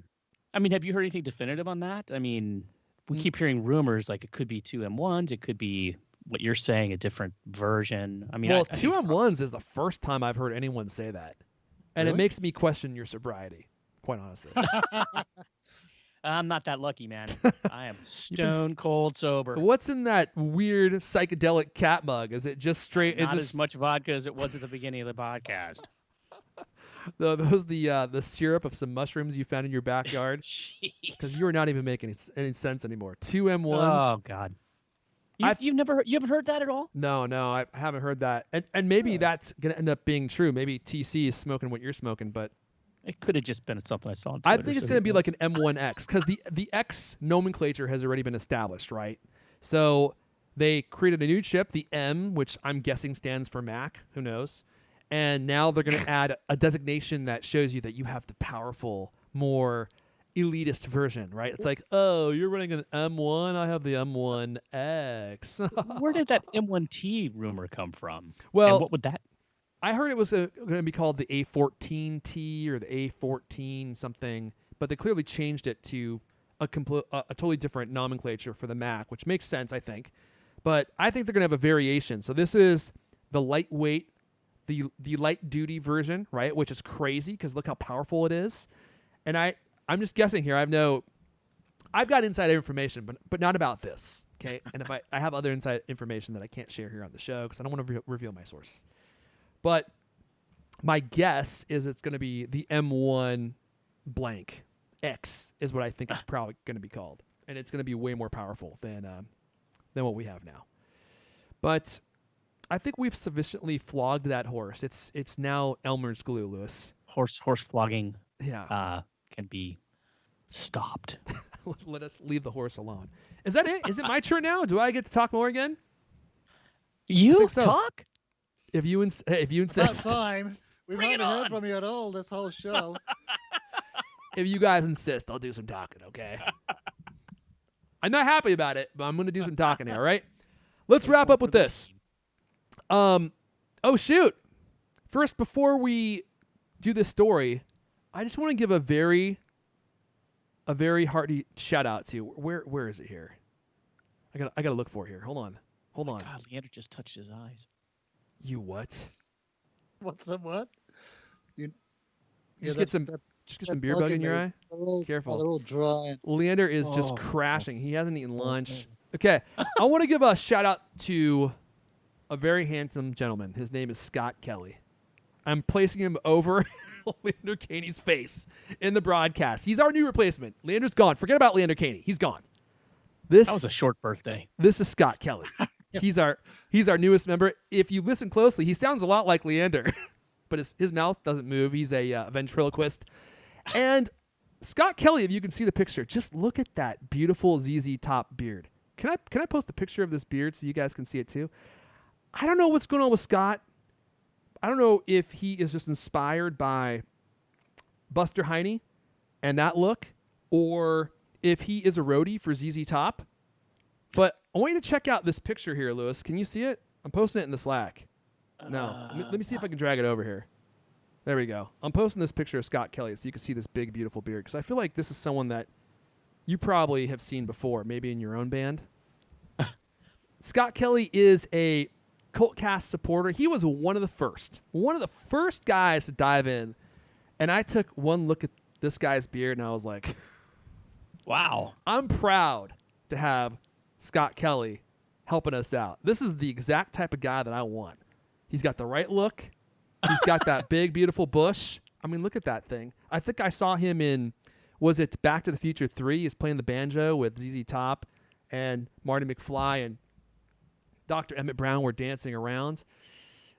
I mean, have you heard anything definitive on that? I mean, we keep hearing rumors like it could be 2 M1s. It could be what you're saying, a different version. I mean, well, I 2 M1s is the first time I've heard anyone say that, and it Really? makes me question your sobriety. Quite honestly. I'm not that lucky, man. I am You've been stone cold sober. What's in that weird psychedelic cat mug? Is it just straight? Not Is as much vodka as it was at the beginning of the podcast. those the syrup of some mushrooms you found in your backyard? Because you are not even making any sense anymore. 2 M1s. Oh God. You haven't heard that at all? No, I haven't heard that. And maybe that's gonna end up being true. Maybe TC is smoking what you're smoking, but It could have just been something I saw on I Twitter. think it's so going to who be knows? like an M1X because the X nomenclature has already been established, right? So they created a new chip, the M, which I'm guessing stands for Mac. Who knows? And now they're going to add a designation that shows you that you have the powerful, more elitist version, right? It's like, oh, you're running an M1. I have the M1X. Where did that M1T rumor come from? Well, and what would that? I heard it was going to be called the A14T or the A14 something, but they clearly changed it to a totally different nomenclature for the Mac, which makes sense, I think. But I think they're going to have a variation. So this is the lightweight, the light duty version, right? Which is crazy because look how powerful it is. And I'm just guessing here. I've got inside information, but not about this. Okay, and if I have other inside information that I can't share here on the show because I don't want to reveal my sources. But my guess is it's going to be the M1 blank X is what I think it's probably going to be called, and it's going to be way more powerful than what we have now. But I think we've sufficiently flogged that horse. It's now Elmer's glue, Lewis. Horse flogging Yeah. Can be stopped. Let us leave the horse alone. Is that it? Is it my turn now? Do I get to talk more again? You think so. talk? If you About insist. time. We've Bring it hardly heard on. from you at all this whole show. If you guys insist, I'll do some talking, okay? I'm not happy about it, but I'm going to do some talking here, all right? Let's wrap up with this. Oh, shoot. First, before we do this story, I just want to give a very hearty shout out to where is it here? I got to look for it here. Hold on. God, Leander just touched his eyes. You what? What's up? What? You Just get some beer bug in your eye. Careful. They're all dry. Leander is just crashing. He hasn't eaten lunch. Okay. I want to give a shout out to a very handsome gentleman. His name is Scott Kelly. I'm placing him over Leander Caney's face in the broadcast. He's our new replacement. Leander's gone. Forget about Leander Caney. He's gone. That was a short birthday. This is Scott Kelly. He's our newest member. If you listen closely, he sounds a lot like Leander, but his mouth doesn't move. He's a ventriloquist. And Scott Kelly, if you can see the picture, just look at that beautiful ZZ Top beard. Can I post a picture of this beard so you guys can see it too? I don't know what's going on with Scott. I don't know if he is just inspired by Buster Heine and that look, or if he is a roadie for ZZ Top. But I want you to check out this picture here, Lewis. Can you see it? I'm posting it in the Slack. No. Let me see if I can drag it over here. There we go. I'm posting this picture of Scott Kelly so you can see this big, beautiful beard, because I feel like this is someone that you probably have seen before, maybe in your own band. Scott Kelly is a Cultcast supporter. He was one of the first guys to dive in. And I took one look at this guy's beard, and I was like, wow. I'm proud to have Scott Kelly helping us out. This is the exact type of guy that I want. He's got the right look. He's got that big, beautiful bush. I mean, look at that thing. I think I saw him in, was it Back to the Future 3? He's playing the banjo with ZZ Top, and Marty McFly and Dr. Emmett Brown were dancing around,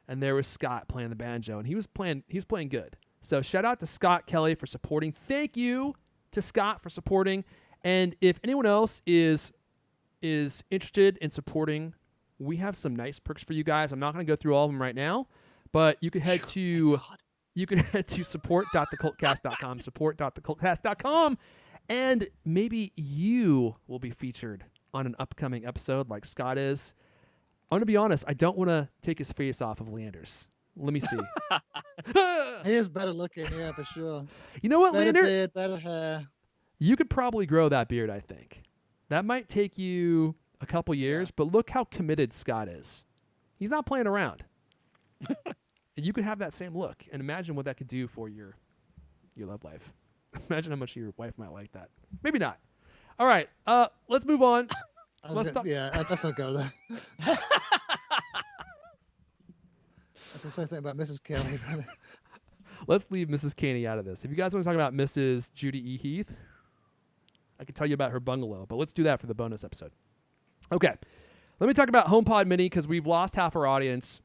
and there was Scott playing the banjo, and he was playing good. So shout out to Scott Kelly for supporting. Thank you to Scott for supporting. And if anyone else is interested in supporting, we have some nice perks for you guys. I'm not going to go through all of them right now, but you can head to support.thecultcast.com, support.thecultcast.com, and maybe you will be featured on an upcoming episode like Scott is. I'm going to be honest, I don't want to take his face off of Leander's. Let me see. He is better looking, yeah, for sure. You know what, Better Leander? beard, better hair. You could probably grow that beard, I think. That might take you a couple years, but look how committed Scott is. He's not playing around. And you could have that same look, and imagine what that could do for your love life. Imagine how much your wife might like that. Maybe not. All right, let's move on. Let's not go there. I was going to say something about Mrs. Kelly. Let's leave Mrs. Caney out of this. If you guys want to talk about Mrs. Judy E. Heath, I can tell you about her bungalow, but let's do that for the bonus episode. Okay, let me talk about HomePod Mini because we've lost half our audience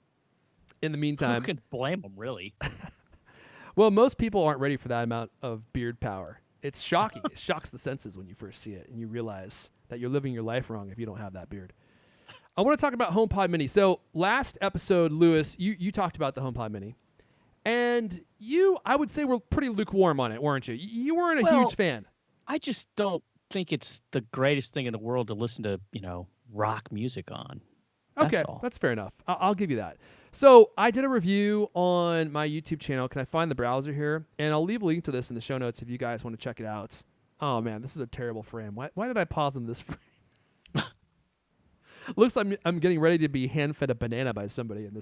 in the meantime. Who can blame them, really? Well, most people aren't ready for that amount of beard power. It's shocking. It shocks the senses when you first see it, and you realize that you're living your life wrong if you don't have that beard. I want to talk about HomePod Mini. So last episode, Lewis, you talked about the HomePod Mini. And I would say, were pretty lukewarm on it, weren't you? You weren't a huge fan. I just don't think it's the greatest thing in the world to listen to, rock music on. Okay, that's fair enough. I'll give you that. So I did a review on my YouTube channel. Can I find the browser here? And I'll leave a link to this in the show notes if you guys want to check it out. Oh, man, this is a terrible frame. Why did I pause in this frame? Looks like I'm getting ready to be hand-fed a banana by somebody in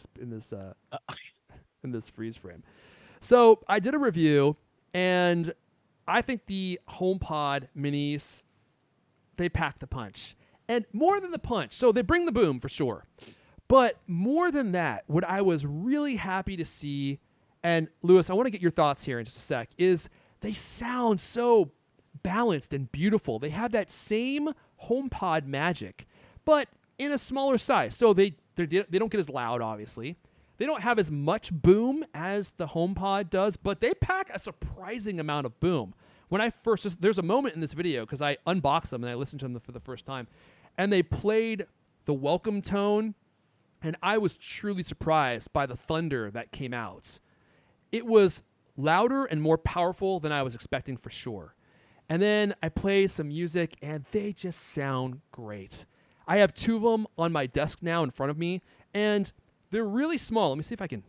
this freeze frame. So I did a review, and I think the HomePod Minis, they pack the punch. And more than the punch. So they bring the boom for sure. But more than that, what I was really happy to see, and Lewis, I want to get your thoughts here in just a sec, is they sound so balanced and beautiful. They have that same HomePod magic, but in a smaller size. So they don't get as loud, obviously. They don't have as much boom as the HomePod does, but they pack a surprising amount of boom. When I first, there's a moment in this video, because I unboxed them and I listened to them for the first time, and they played the welcome tone, and I was truly surprised by the thunder that came out. It was louder and more powerful than I was expecting for sure. And then I play some music, and they just sound great. I have two of them on my desk now in front of me, and they're really small. Let me see if I can.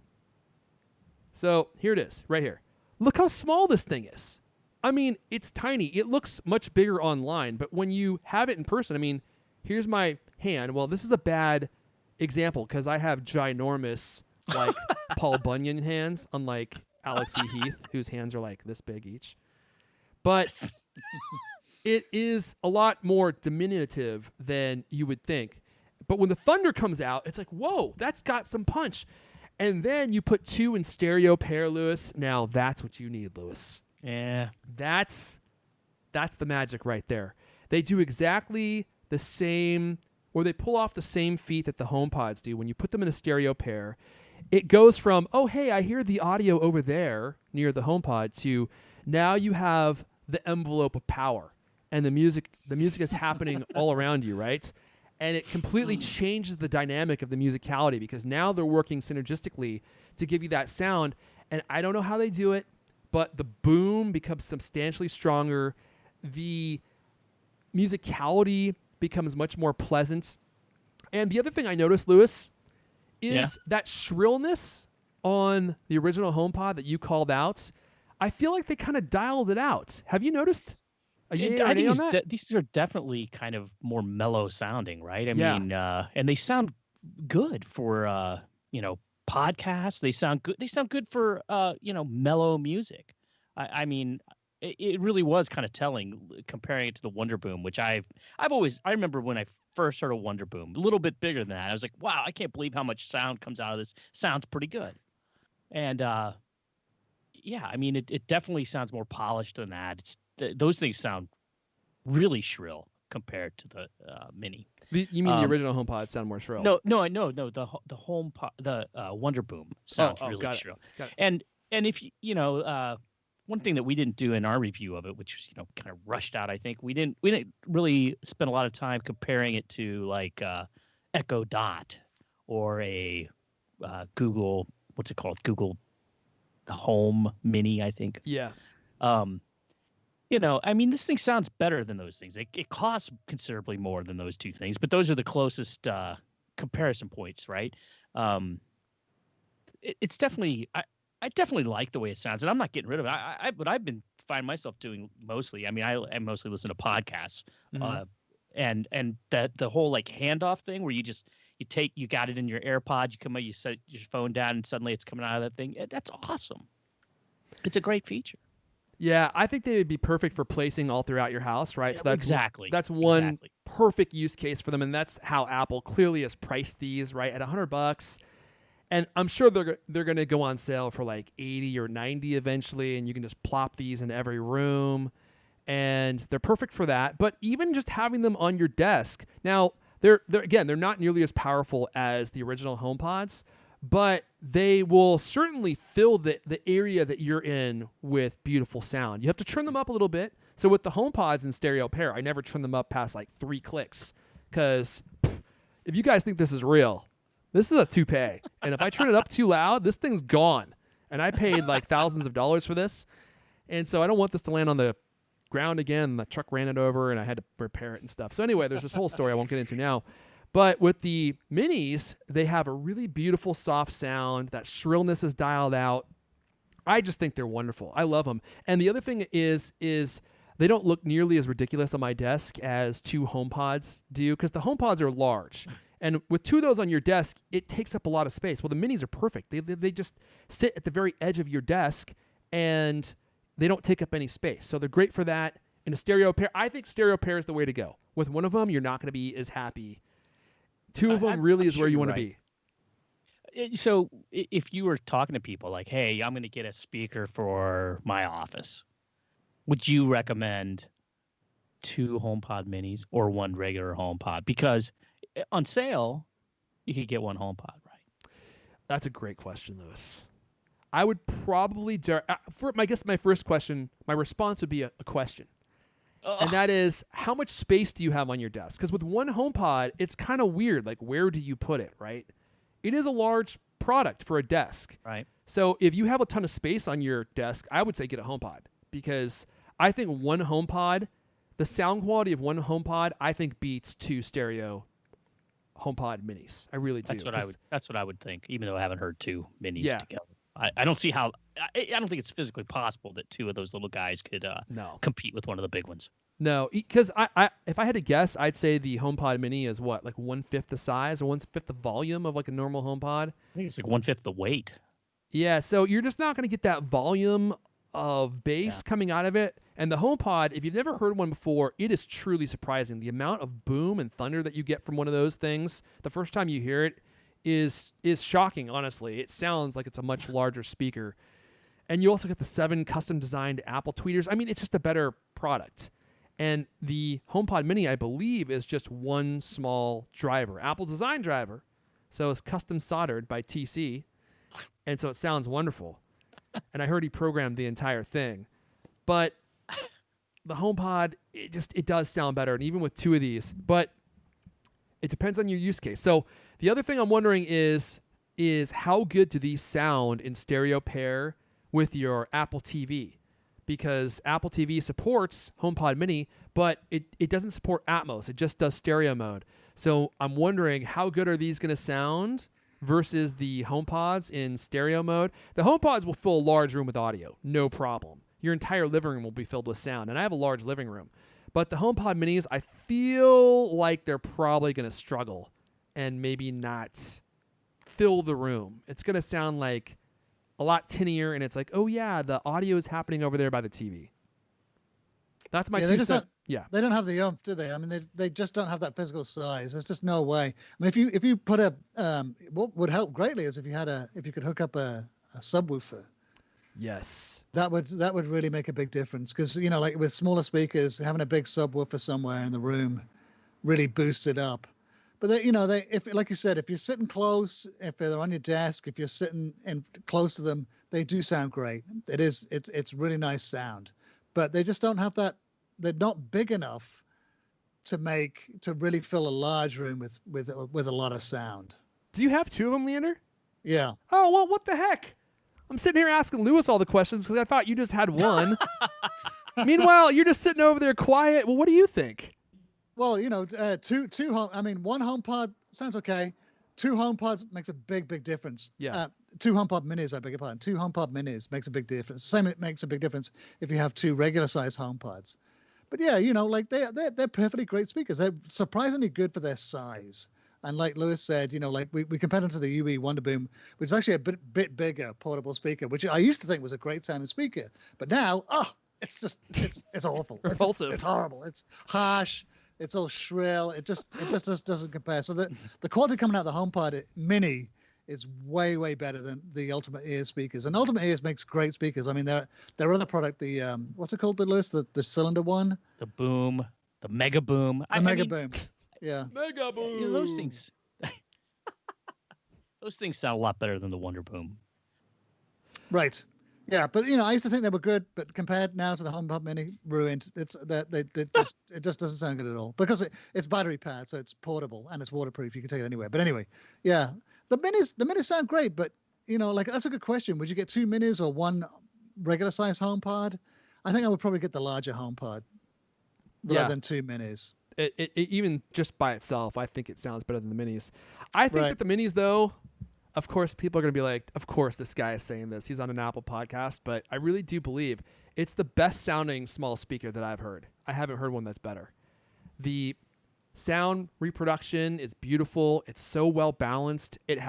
So here it is, right here. Look how small this thing is. I mean, it's tiny. It looks much bigger online, but when you have it in person, I mean, here's my hand. Well, this is a bad example because I have ginormous, like, Paul Bunyan hands, unlike Alex E. Heath, whose hands are like this big each. But it is a lot more diminutive than you would think. But when the thunder comes out, it's like, whoa, that's got some punch. And then you put two in stereo pair, Lewis. Now that's what you need, Lewis. Yeah. That's the magic right there. They do exactly the same, or they pull off the same feat that the HomePods do. When you put them in a stereo pair, it goes from, oh, hey, I hear the audio over there near the HomePod, to now you have the envelope of power. And the music is happening all around you, right? And it completely changes the dynamic of the musicality because now they're working synergistically to give you that sound. And I don't know how they do it, but the boom becomes substantially stronger. The musicality becomes much more pleasant. And the other thing I noticed, Lewis, is that shrillness on the original HomePod that you called out. I feel like they kind of dialed it out. Have you noticed? I think these are definitely kind of more mellow sounding, right? I mean, and they sound good for podcasts. They sound good. They sound good for mellow music. I mean, it really was kind of telling comparing it to the Wonder Boom, which I remember when I first heard of Wonder Boom, a little bit bigger than that. I was like, wow, I can't believe how much sound comes out of this. Sounds pretty good. And I mean, it definitely sounds more polished than that. Those things sound really shrill compared to the Mini. You mean the original HomePod sound more shrill? No, I know. No, the HomePod, the Wonder Boom sounds really shrill. Got it. And if one thing that we didn't do in our review of it, which was kind of rushed out, I think we didn't really spend a lot of time comparing it to like Echo Dot or a Google, what's it called? Google Home Mini, I think. Yeah. I mean, this thing sounds better than those things. It costs considerably more than those two things, but those are the closest comparison points, right? It's definitely I definitely like the way it sounds, and I'm not getting rid of it. What I've been find myself doing mostly. I mean, I mostly listen to podcasts, and that the whole like handoff thing where you got it in your AirPods, you come out, you set your phone down, and suddenly it's coming out of that thing. That's awesome. It's a great feature. Yeah, I think they would be perfect for placing all throughout your house, right? Yeah, So that's one perfect use case for them, and that's how Apple clearly has priced these, right, at $100. And I'm sure they're going to go on sale for like 80 or 90 eventually, and you can just plop these in every room, and they're perfect for that. But even just having them on your desk, now they're not nearly as powerful as the original HomePods, but they will certainly fill the area that you're in with beautiful sound. You have to turn them up a little bit. So with the HomePods in stereo pair, I never turn them up past like 3 clicks, because if you guys think this is real, this is a toupee. And if I turn it up too loud, this thing's gone. And I paid like thousands of dollars for this. And so I don't want this to land on the ground again. The truck ran it over and I had to repair it and stuff. So anyway, there's this whole story I won't get into now. But with the Minis, they have a really beautiful soft sound. That shrillness is dialed out. I just think they're wonderful. I love them. And the other thing is they don't look nearly as ridiculous on my desk as 2 HomePods do, because the HomePods are large. And with 2 of those on your desk, it takes up a lot of space. Well, the Minis are perfect. They just sit at the very edge of your desk, and they don't take up any space. So they're great for that. In a stereo pair, I think stereo pair is the way to go. With one of them, you're not going to be as happy. 2 of them really is where you want to be. So if you were talking to people like, hey, I'm going to get a speaker for my office, would you recommend 2 HomePod Minis or 1 regular HomePod? Because on sale, you could get 1 HomePod, right? That's a great question, Lewis. I would probably my first question, my response would be a question. And that is, how much space do you have on your desk? Because with 1 HomePod, it's kind of weird. Like, where do you put it, right? It is a large product for a desk. Right. So if you have a ton of space on your desk, I would say get a HomePod, because I think 1 HomePod, the sound quality of 1 HomePod, I think beats 2 stereo HomePod Minis. I really do. That's what I would think, even though I haven't heard 2 Minis together. I don't see how. I don't think it's physically possible that 2 of those little guys could compete with one of the big ones. No, because if I had to guess, I'd say the HomePod Mini is what, like 1/5 the size or 1/5 the volume of like a normal HomePod. I think it's like 1/5 the weight. Yeah, so you're just not going to get that volume of bass coming out of it. And the HomePod, if you've never heard one before, it is truly surprising. The amount of boom and thunder that you get from one of those things, the first time you hear it, is shocking, honestly. It sounds like it's a much larger speaker. And you also get the 7 custom-designed Apple tweeters. I mean, it's just a better product. And the HomePod Mini, I believe, is just 1 small driver, Apple design driver. So it's custom soldered by TC. And so it sounds wonderful. And I heard he programmed the entire thing. But the HomePod, it does sound better. And even with 2 of these. But it depends on your use case. So the other thing I'm wondering is how good do these sound in stereo pair with your Apple TV, because Apple TV supports HomePod Mini, but it doesn't support Atmos. It just does stereo mode. So I'm wondering, how good are these going to sound versus the HomePods in stereo mode? The HomePods will fill a large room with audio, no problem. Your entire living room will be filled with sound, and I have a large living room. But the HomePod Minis, I feel like they're probably going to struggle and maybe not fill the room. It's going to sound like a lot tinnier, and it's like, oh yeah, the audio is happening over there by the TV. That's my two cents. Yeah, they don't have the oomph, do they? I mean, they just don't have that physical size. There's just no way. I mean, if you put a what would help greatly is if you could hook up a subwoofer. Yes, that would really make a big difference, because like with smaller speakers, having a big subwoofer somewhere in the room really boosts it up. But if like you said, if you're sitting close, if they're on your desk, if you're sitting in close to them, they do sound great. It's really nice sound, but they just don't have that. They're not big enough to really fill a large room with a lot of sound. Do you have two of them, Leander? Yeah. Oh well, what the heck? I'm sitting here asking Lewis all the questions because I thought you just had one. Meanwhile, you're just sitting over there quiet. Well, what do you think? Well, one HomePod sounds okay. Two HomePods makes a big difference. Yeah. Two HomePod Minis, I beg your pardon. Two HomePod Minis makes a big difference. Same, it makes a big difference if you have two regular size HomePods. But yeah, like they're perfectly great speakers. They're surprisingly good for their size. And like Lewis said, like we compared them to the UE Wonderboom, which is actually a bit bigger portable speaker, which I used to think was a great sounding speaker. But now, it's awful. Repulsive. It's horrible. It's harsh. It's all shrill. It just doesn't compare. So the quality coming out of the HomePod Mini is way better than the Ultimate Ears speakers. And Ultimate Ears makes great speakers. I mean, their other product, the what's it called, Lewis? The cylinder one? The Boom, the Mega Boom. Boom. Yeah. Mega Boom. Those things sound a lot better than the Wonder Boom. Right. Yeah, but I used to think they were good, but compared now to the HomePod Mini, ruined. It just doesn't sound good at all, because it's battery powered, so it's portable and it's waterproof. You can take it anywhere. But anyway, yeah, the minis sound great, but like that's a good question. Would you get two minis or one regular size HomePod? I think I would probably get the larger HomePod rather than two minis. It even just by itself, I think it sounds better than the minis. I think that the minis, though, of course, people are going to be like, of course, this guy is saying this. He's on an Apple podcast, but I really do believe it's the best sounding small speaker that I've heard. I haven't heard one that's better. The sound reproduction is beautiful. It's so well balanced. It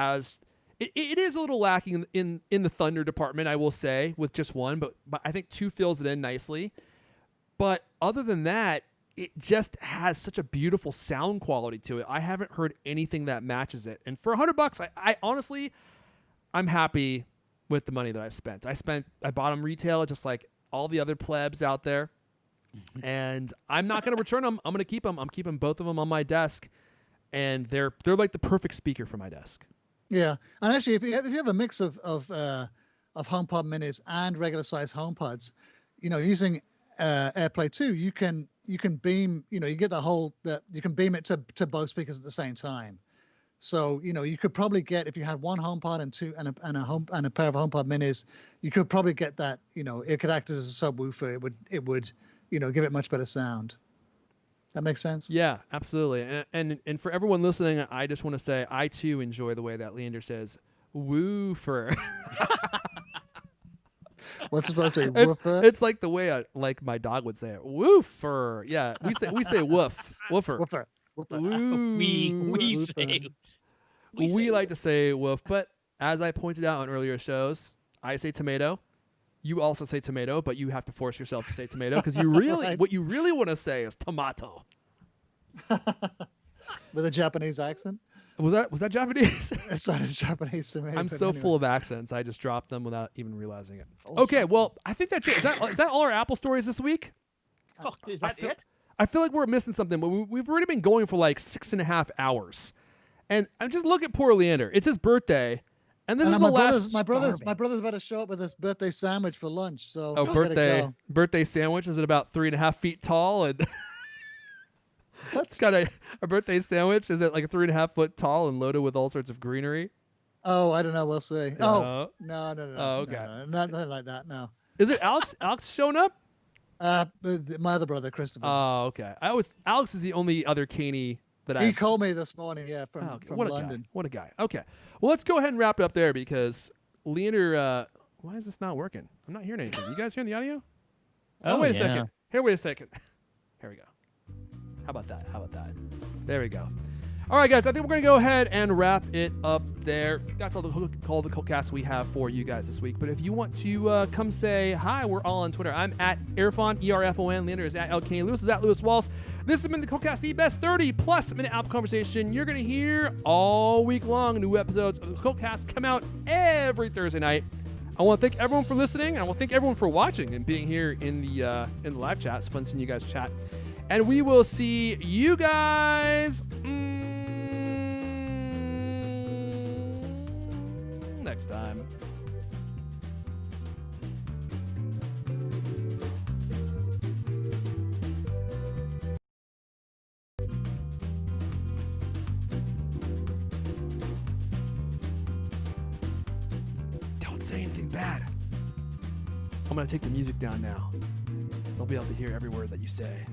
is a little lacking in the thunder department, I will say, with just one, but I think two fills it in nicely. But other than that, it just has such a beautiful sound quality to it. I haven't heard anything that matches it. And for $100, I honestly, I'm happy with the money that I spent. I bought them retail, just like all the other plebs out there. And I'm not going to return them. I'm going to keep them. I'm keeping both of them on my desk. And they're like the perfect speaker for my desk. Yeah. And actually, if you have a mix of HomePod Minis and regular size HomePods, using AirPlay 2, you can beam, you get you can beam it to both speakers at the same time. So, you could probably get, if you had one HomePod and a pair of HomePod Minis, you could probably get that, it could act as a subwoofer. It would, give it much better sound. That makes sense? Yeah, absolutely. And for everyone listening, I just want to say, I too enjoy the way that Leander says, woofer. What's it supposed to be? Woofer? It's like the way my dog would say it. Woofer. Yeah, we say woof. Woofer. Woofer. We like to say woof, but as I pointed out on earlier shows, I say tomato. You also say tomato, but you have to force yourself to say tomato because what you really want to say is tomato. With a Japanese accent? Was that Japanese? It sounded Japanese to me. I'm so anyway. Full of accents. I just dropped them without even realizing it. Okay, well, I think that's it. Is that all our Apple stories this week? Oh, is that it? I feel like we're missing something, but we've already been going for like 6.5 hours. And I'm just looking at poor Leander. It's his birthday. And this is the last. My brother's about to show up with this birthday sandwich for lunch. So birthday sandwich. Is it about 3.5 feet tall? And it's got a birthday sandwich. Is it like 3.5 foot tall and loaded with all sorts of greenery? Oh, I don't know. We'll see. Yeah. Oh, no. Oh, okay. No, nothing like that. No. Is it Alex? Alex showing up? My other brother, Christopher. Oh, okay. Alex is the only other Caney that He called me this morning. Yeah, from what London. a guy. What a guy. Okay. Well, let's go ahead and wrap it up there because Leander. Why is this not working? I'm not hearing anything. You guys hearing the audio? Oh, wait a second. Here, wait a second. Here we go. How about that? There we go. All right, guys. I think we're going to go ahead and wrap it up there. That's all the Cookcast we have for you guys this week. But if you want to come say hi, we're all on Twitter. I'm at Erfon, ERFON. Leander is at LK. Lewis is at Lewis Walls. This has been the Cookcast, the best 30-plus minute Apple conversation you're going to hear all week long. New episodes of the Cookcast come out every Thursday night. I want to thank everyone for listening. I want to thank everyone for watching and being here in the live chat. It's fun seeing you guys chat. And we will see you guys next time. Don't say anything bad. I'm going to take the music down now. They'll be able to hear every word that you say.